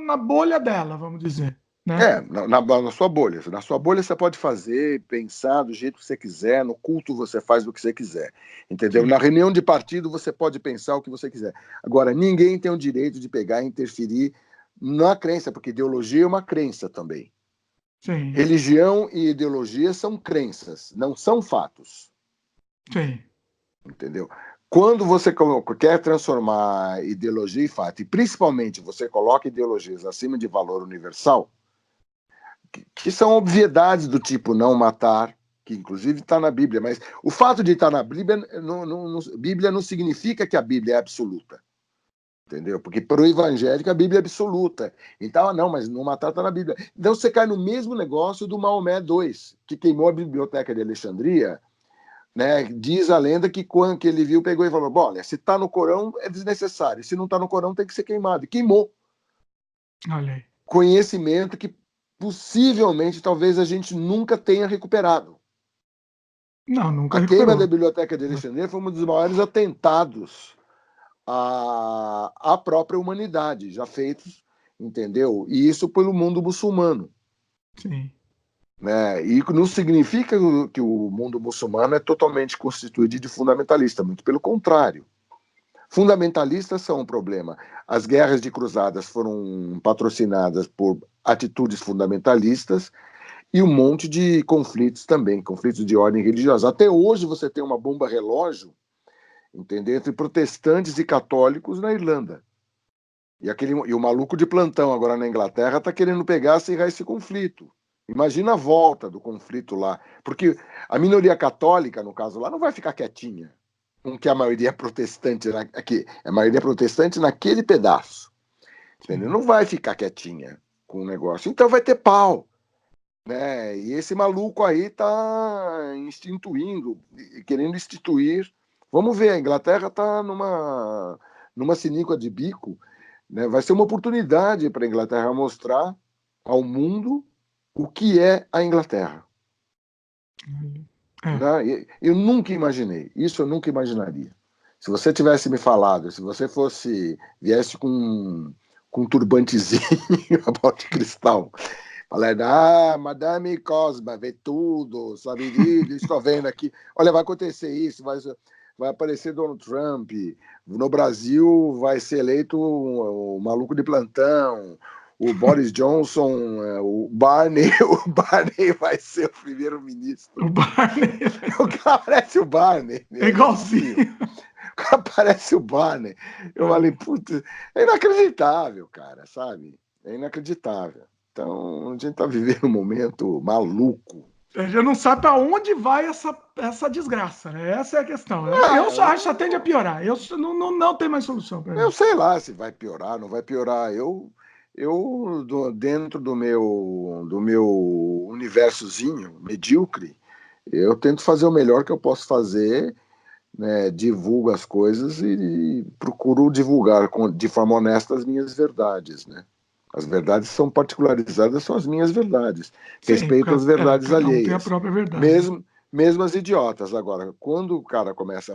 Na bolha dela, vamos dizer. Né? Na sua bolha. Na sua bolha você pode fazer, pensar do jeito que você quiser, no culto você faz do que você quiser, entendeu? Sim. Na reunião de partido você pode pensar o que você quiser. Agora, ninguém tem o direito de pegar e interferir na crença, porque ideologia é uma crença também. Sim. Religião e ideologia são crenças, não são fatos. Sim. Entendeu? Quando você quer transformar ideologia em fato, e principalmente você coloca ideologias acima de valor universal, que são obviedades do tipo não matar, que inclusive está na Bíblia, mas o fato de estar na Bíblia não significa que a Bíblia é absoluta, entendeu? Porque para o evangélico a Bíblia é absoluta. Então, não, mas não matar está na Bíblia. Então você cai no mesmo negócio do Maomé II, que queimou a biblioteca de Alexandria né? Diz a lenda que quando que ele viu, pegou e falou: olha, se está no Corão é desnecessário, se não está no Corão tem que ser queimado. E queimou. Olha aí. Conhecimento que possivelmente talvez a gente nunca tenha recuperado. Não, nunca A queima recuperou. da Biblioteca de Alexandria foi um dos maiores atentados à própria humanidade, já feitos, entendeu? E isso pelo mundo muçulmano. Sim. Né? E não significa que o mundo muçulmano é totalmente constituído de fundamentalista, muito pelo contrário. Fundamentalistas são um problema. As guerras de cruzadas foram patrocinadas por atitudes fundamentalistas e um monte de conflitos também, conflitos de ordem religiosa. Até hoje você tem uma bomba relógio, entendeu? Entre protestantes e católicos na Irlanda. E o maluco de plantão agora na Inglaterra está querendo pegar, acirrar esse conflito. Imagina a volta do conflito lá. Porque a minoria católica, no caso lá, não vai ficar quietinha. Com que a maioria é protestante aqui, a maioria é protestante naquele pedaço. Entendeu? Não vai ficar quietinha com o negócio. Então vai ter pau. Né? E esse maluco aí está querendo instituir. Vamos ver, a Inglaterra está numa sinuca de bico. Né? Vai ser uma oportunidade para a Inglaterra mostrar ao mundo o que é a Inglaterra. Né? Eu nunca imaginei, isso eu nunca imaginaria. Se você tivesse me falado, se você viesse com um turbantezinho, a bola de cristal, falando, Madame Cosma, vê tudo, sabe disso, estou vendo aqui, olha, vai acontecer isso, vai aparecer Donald Trump, no Brasil vai ser eleito o maluco de plantão, o Boris Johnson, o Barney vai ser o primeiro-ministro. O Barney. O cara parece o Barney. É igualzinho. O cara parece o Barney. Eu falei, putz, é inacreditável, cara, sabe? É inacreditável. Então, a gente está vivendo um momento maluco. A gente não sabe para onde vai essa desgraça, né? Essa é a questão. Eu só acho que só tende a piorar. Eu não tem mais solução para Eu isso. sei lá se vai piorar, não vai piorar. Dentro do meu universozinho medíocre, eu tento fazer o melhor que eu posso fazer, né? Divulgo as coisas e procuro divulgar de forma honesta as minhas verdades, né? As verdades são particularizadas, são as minhas verdades. Sim, Respeito as verdades cada um tem a alheias. própria verdade. Mesmo as idiotas. Agora, quando o cara começa.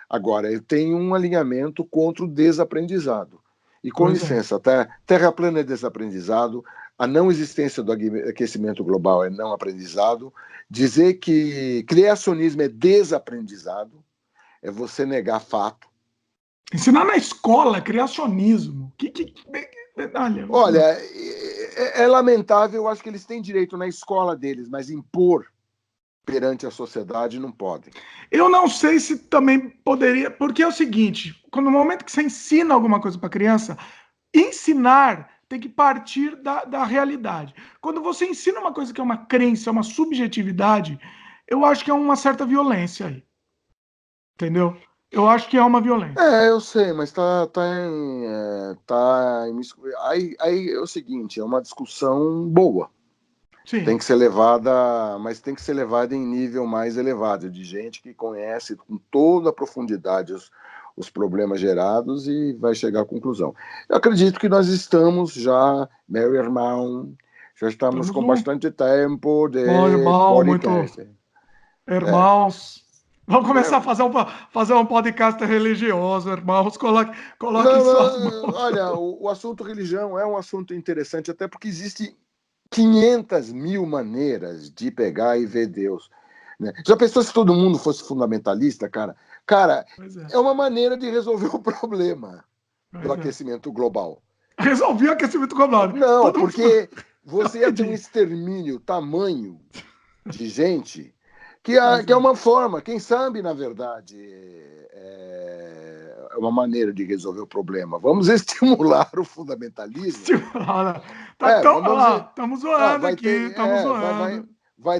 Agora, eu tenho um alinhamento contra o desaprendizado. E com licença, Terra plana é desaprendizado, a não existência do aquecimento global é não aprendizado, dizer que criacionismo é desaprendizado, é você negar fato. Ensinar na escola criacionismo. Olha, é lamentável, eu acho que eles têm direito na escola deles, mas impor perante a sociedade não podem. Eu não sei se também poderia, porque é o seguinte, no momento que você ensina alguma coisa para criança, ensinar tem que partir da realidade. Quando você ensina uma coisa que é uma crença, uma subjetividade, eu acho que é uma certa violência aí. Entendeu? Eu acho que é uma violência. Eu sei, mas aí é o seguinte, é uma discussão boa. Sim. Tem que ser levada, mas tem que ser levada em nível mais elevado, de gente que conhece com toda a profundidade os problemas gerados e vai chegar à conclusão. Eu acredito que nós estamos já, meu irmão, já estamos com bastante tempo de podcast. Muito irmãos. Vamos começar a fazer um podcast religioso, irmãos. Coloquem suas mãos. Olha, o assunto religião é um assunto interessante, até porque existe 500 mil maneiras de pegar e ver Deus. Né? Já pensou se todo mundo fosse fundamentalista, cara? Cara, é uma maneira de resolver o problema do aquecimento global. Resolvi o aquecimento global. Não, porque você ia ter um extermínio tamanho de gente que é uma forma, quem sabe, na verdade, é uma maneira de resolver o problema. Vamos estimular o fundamentalismo. Estamos zoando aqui, estamos zoando. Vai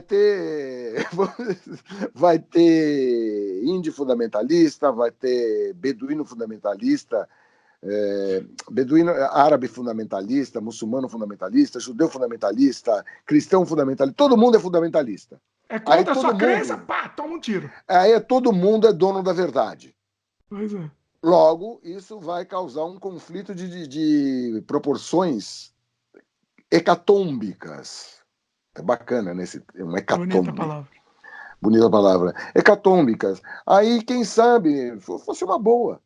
ter índio fundamentalista, vai ter beduíno fundamentalista, beduíno árabe fundamentalista, muçulmano fundamentalista, judeu fundamentalista, cristão fundamentalista, todo mundo é fundamentalista. É Aí contra a todo sua crença, mundo, pá, toma um tiro. aí todo mundo é dono da verdade. Pois é. Logo, isso vai causar um conflito de proporções hecatômbicas. É bacana, né? Um Bonita a hecatombe. palavra. Bonita palavra. Hecatômbicas. Aí, quem sabe, fosse uma boa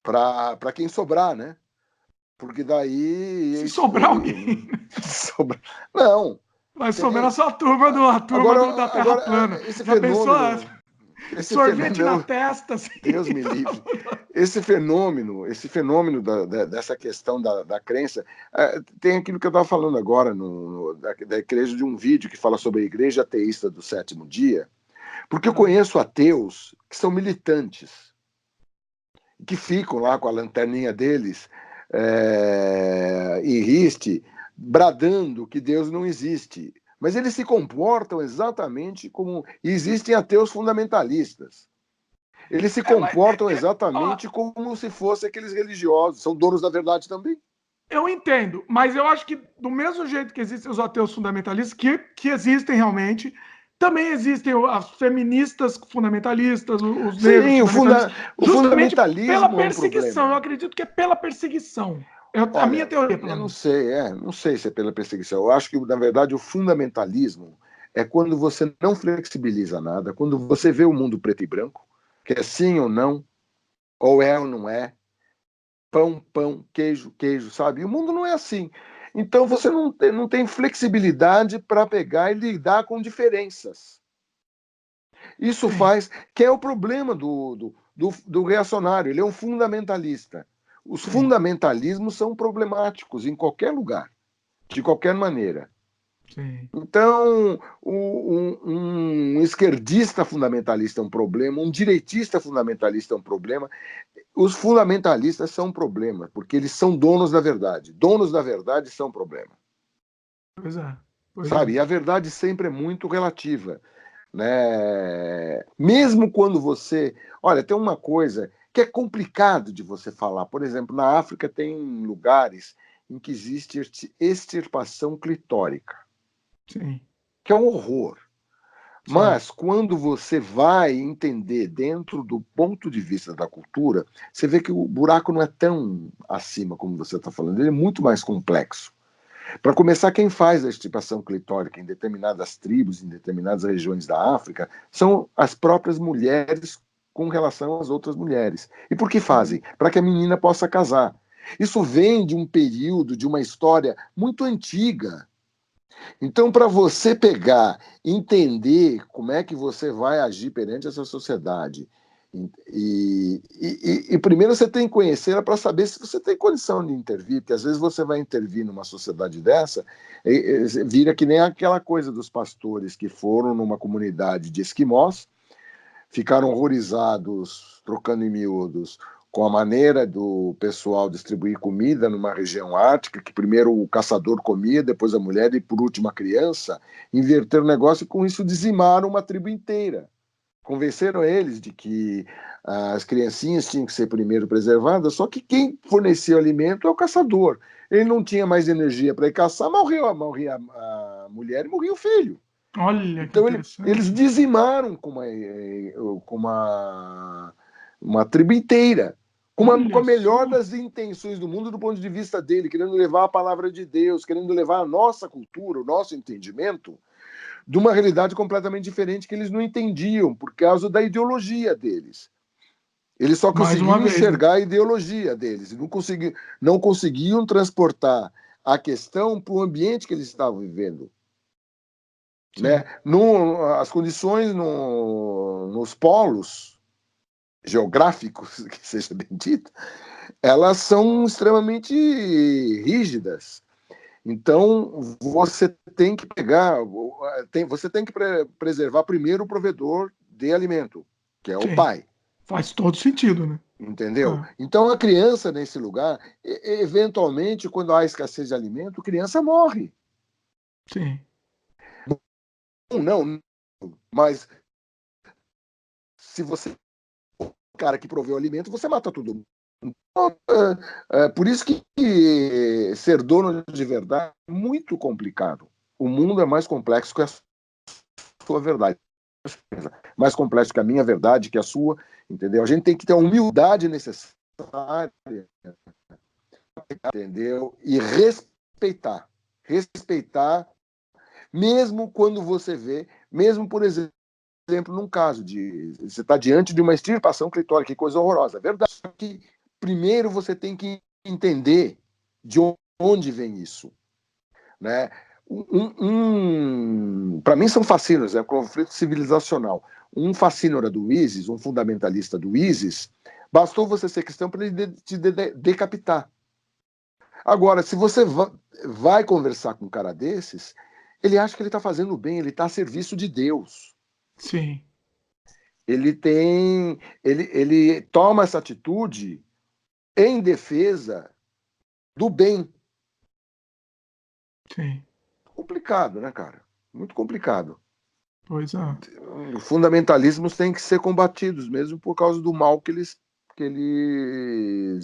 para quem sobrar, né? Porque daí ia Se sobrar excluir. alguém, Não, vai sobrar tem. só a turma da Terra Agora, plana. esse Já pensou? esse Sorvete na fenômeno, testa, assim. Deus me livre. Esse fenômeno dessa questão da crença, tem aquilo que eu estava falando agora da igreja, de um vídeo que fala sobre a igreja ateísta do sétimo dia, porque eu conheço ateus que são militantes, que ficam lá com a lanterninha deles em riste, bradando que Deus não existe. Mas eles se comportam exatamente como. E existem ateus fundamentalistas. Eles se Mas, comportam ó, exatamente como se fossem aqueles religiosos. São donos da verdade também. eu entendo, mas eu acho que do mesmo jeito que existem os ateus fundamentalistas, que existem realmente, também existem as feministas fundamentalistas, os negros Sim, fundamentalistas, o justamente pela fundamentalismo é um perseguição. Eu problema. acredito que é pela perseguição. A minha Olha, teoria, pelo eu não menos. sei, não sei se é pela perseguição. Eu acho que, na verdade, o fundamentalismo é quando você não flexibiliza nada, quando você vê o mundo preto e branco, que é sim ou não, ou é ou não é, pão, pão, queijo, queijo, sabe? E o mundo não é assim. Então você não tem flexibilidade para pegar e lidar com diferenças. Isso Sim, faz, que é o problema do reacionário, ele é um fundamentalista. Os sim, fundamentalismos são problemáticos em qualquer lugar, de qualquer maneira. sim. Então, um esquerdista fundamentalista é um problema, um direitista fundamentalista é um problema. Os fundamentalistas são um problema, porque eles são donos da verdade. Donos da verdade são um problema. Pois é, pois é. Sabe? E a verdade sempre é muito relativa. Né? Mesmo quando você. Olha, tem uma coisa que é complicado de você falar. Por exemplo, na África tem lugares em que existe extirpação clitórica, Sim, que é um horror. sim. Mas quando você vai entender dentro do ponto de vista da cultura, você vê que o buraco não é tão acima como você está falando, ele é muito mais complexo. Para começar, quem faz a extirpação clitórica em determinadas tribos, em determinadas regiões da África, são as próprias mulheres com relação às outras mulheres. E por que fazem? Para que a menina possa casar. Isso vem de um período, de uma história muito antiga. Então, para você pegar, entender como é que você vai agir perante essa sociedade, e primeiro você tem que conhecer ela para saber se você tem condição de intervir, porque às vezes você vai intervir numa sociedade dessa, vira que nem aquela coisa dos pastores que foram numa comunidade de esquimós, ficaram horrorizados, trocando em miúdos, com a maneira do pessoal distribuir comida numa região ártica, que primeiro o caçador comia, depois a mulher e por último a criança, inverteram o negócio e com isso dizimaram uma tribo inteira. Convenceram eles de que as criancinhas tinham que ser primeiro preservadas, só que quem fornecia o alimento é o caçador. Ele não tinha mais energia para ir caçar, morria a mulher e morria o filho. Olha que Então eles interessante. dizimaram com uma tribo inteira, com a Olha melhor só. das intenções do mundo do ponto de vista dele, querendo levar a palavra de Deus, querendo levar a nossa cultura, o nosso entendimento, de uma realidade completamente diferente que eles não entendiam por causa da ideologia deles. Eles só Mais uma conseguiam vez, né? enxergar a ideologia deles, não conseguiam transportar a questão para o ambiente que eles estavam vivendo. Né? Sim. As condições nos polos geográficos, que seja bem dito, elas são extremamente rígidas. Então, você tem que você tem que preservar primeiro o provedor de alimento, que é o Sim. pai. Faz todo sentido, né? Entendeu? Ah, Então, a criança nesse lugar, eventualmente, quando há escassez de alimento, a criança morre. sim. Não, mas se você cara que proveu o alimento, você mata todo mundo. Então, por isso que ser dono de verdade é muito complicado. O mundo é mais complexo que a sua verdade. Mais complexo que a minha verdade, que a sua, entendeu? A gente tem que ter a humildade necessária, entendeu? E respeitar. Respeitar, mesmo quando você vê, mesmo, por exemplo, num caso de você está diante de uma extirpação clitórica, que coisa horrorosa. É verdade que primeiro você tem que entender de onde vem isso, né? Para mim são fascínios, é um conflito civilizacional. Um fascínora do ISIS, um fundamentalista do ISIS, bastou você ser cristão para ele te decapitar. Agora, se você vai conversar com um cara desses, ele acha que ele está fazendo bem, ele está a serviço de Deus. Sim. Ele toma essa atitude em defesa do bem. Sim. Complicado, né, cara? Muito complicado. Pois é. Fundamentalismos têm que ser combatidos, mesmo por causa do mal que eles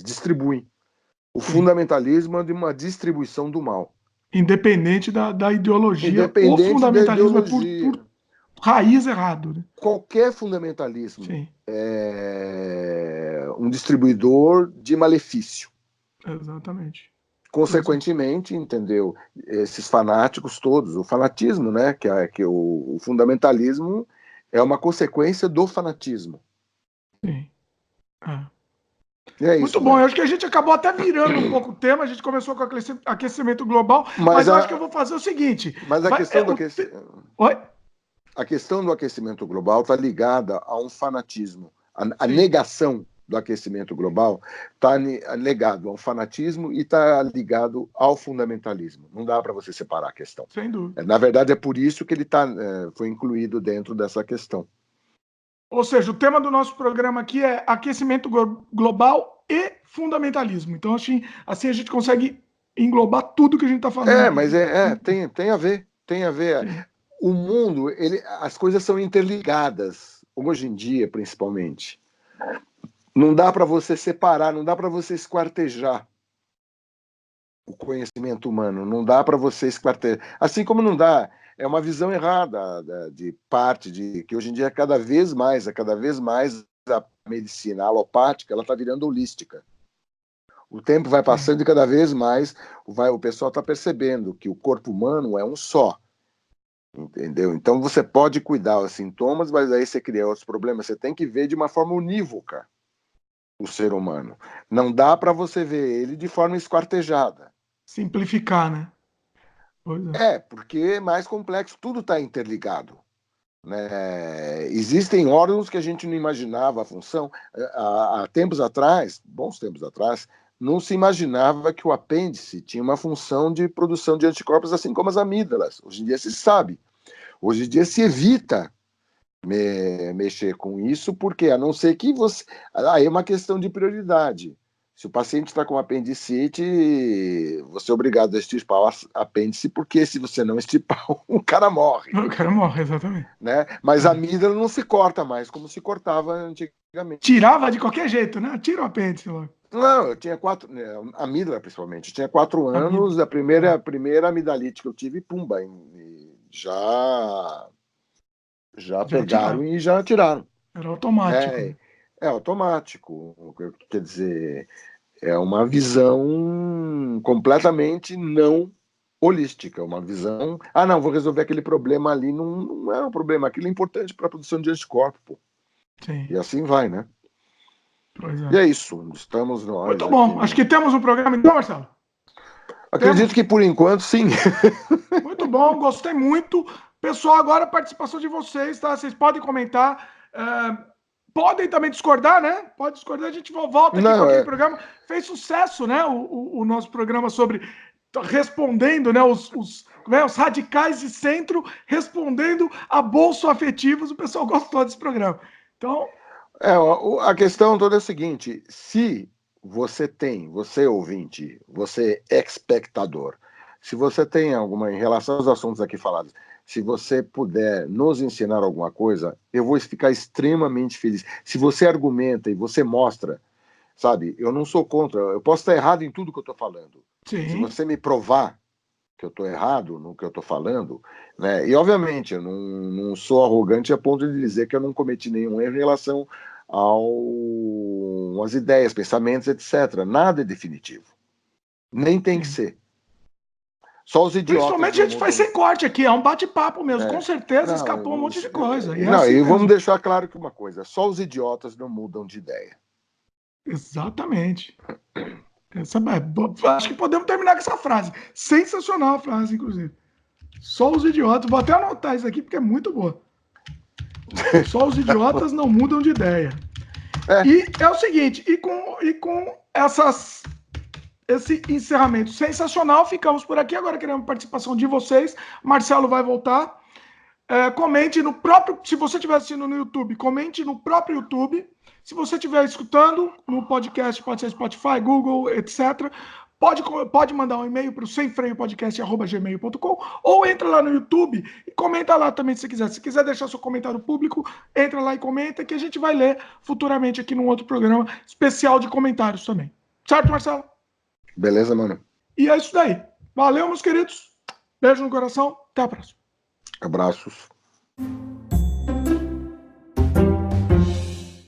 distribuem. O Sim. fundamentalismo é de uma distribuição do mal. Independente da ideologia, o Independente da fundamentalismo ideologia. é por raiz errado. Né? Qualquer fundamentalismo Sim. é um distribuidor de malefício. Exatamente. Consequentemente, entendeu? Esses fanáticos todos, o fanatismo, né? Que o fundamentalismo é uma consequência do fanatismo. Sim. É. É Muito isso, bom, mano. eu acho que a gente acabou até virando um pouco o tema, a gente começou com aquecimento global, mas Mas eu acho que eu vou fazer o seguinte. a questão do Oi? A questão do aquecimento global está ligada a um fanatismo. A Sim. negação do aquecimento global está ligado ao fanatismo e está ligado ao fundamentalismo. Não dá para você separar a questão. Sem dúvida. Na verdade, é por isso que ele foi incluído dentro dessa questão. Ou seja, o tema do nosso programa aqui é aquecimento global e fundamentalismo. Então, assim a gente consegue englobar tudo que a gente está falando. Mas tem a ver. Tem a ver. Sim. O mundo, as coisas são interligadas, hoje em dia, principalmente. Não dá para você separar, não dá para você esquartejar o conhecimento humano, não dá para você esquartejar. Assim como não dá, é uma visão errada de parte de que hoje em dia cada vez mais a medicina alopática ela está virando holística. O tempo vai passando e cada vez mais o pessoal está percebendo que o corpo humano é um só. Entendeu? Então você pode cuidar dos sintomas, mas aí você cria outros problemas. Você tem que ver de uma forma unívoca o ser humano. Não dá para você ver ele de forma esquartejada. Simplificar, né? Pois é. Porque é mais complexo, tudo está interligado. Né? Existem órgãos que a gente não imaginava a função. Há tempos atrás, bons tempos atrás, não se imaginava que o apêndice tinha uma função de produção de anticorpos, assim como as amígdalas. Hoje em dia se sabe. Hoje em dia se evita mexer com isso, porque a não ser que você... Aí é uma questão de prioridade. Se o paciente está com apendicite, você é obrigado a extirpar o apêndice, porque se você não extirpar, o cara morre. O cara morre, exatamente. Né? Mas a amígdala não se corta mais, como se cortava antigamente. Tirava de qualquer jeito, né? Tira o apêndice logo. Não, eu tinha 4... Amígdala, principalmente. Eu tinha 4 anos, a primeira amidalite que eu tive, pumba, já pegaram e já tiraram. Era automático. É automático. Quer dizer, é uma visão completamente não holística. Uma visão... não, vou resolver aquele problema ali. Não é um problema. Aquilo é importante para a produção de anticorpo. Pô. Sim. E assim vai, né? Pois é. E é isso. Estamos nós. Muito bom. Acho que temos um programa então, Marcelo. Acredito que por enquanto, sim. Muito bom, gostei muito. Pessoal, agora a participação de vocês, tá? Vocês podem comentar. Podem também discordar, né? Pode discordar, a gente volta aqui com aquele programa. Fez sucesso, né? O nosso programa sobre respondendo, né? Os radicais de centro respondendo a bolsoafetivos. O pessoal gostou desse programa. Então. A questão toda é a seguinte: se você ouvinte, você espectador, se você tem alguma, em relação aos assuntos aqui falados, se você puder nos ensinar alguma coisa, eu vou ficar extremamente feliz. Se você argumenta e você mostra, sabe, eu não sou contra, eu posso estar errado em tudo que eu estou falando. Sim. Se você me provar que eu estou errado no que eu estou falando, né? E, obviamente, eu não sou arrogante a ponto de dizer que eu não cometi nenhum erro em relação às ideias, pensamentos, etc. Nada é definitivo. Nem tem que ser. Só os idiotas. Principalmente a gente faz sem corte aqui, é um bate-papo mesmo. Com certeza escapou um monte de coisa. E vamos deixar claro que uma coisa: só os idiotas não mudam de ideia. Exatamente. Acho que podemos terminar com essa frase. Sensacional a frase, inclusive. Só os idiotas. Vou até anotar isso aqui porque é muito boa. Só os idiotas não mudam de ideia. E é o seguinte, e com esse encerramento sensacional, ficamos por aqui. Agora queremos a participação de vocês. Marcelo vai voltar. Comente no próprio... Se você estiver assistindo no YouTube, comente no próprio YouTube. Se você estiver escutando no podcast, pode ser Spotify, Google, etc., pode mandar um e-mail para o semfreiopodcast@gmail.com ou entra lá no YouTube e comenta lá também se quiser. Se quiser deixar seu comentário público, entra lá e comenta que a gente vai ler futuramente aqui num outro programa especial de comentários também. Certo, Marcelo? Beleza, mano. E é isso daí. Valeu, meus queridos. Beijo no coração. Até a próxima. Abraços.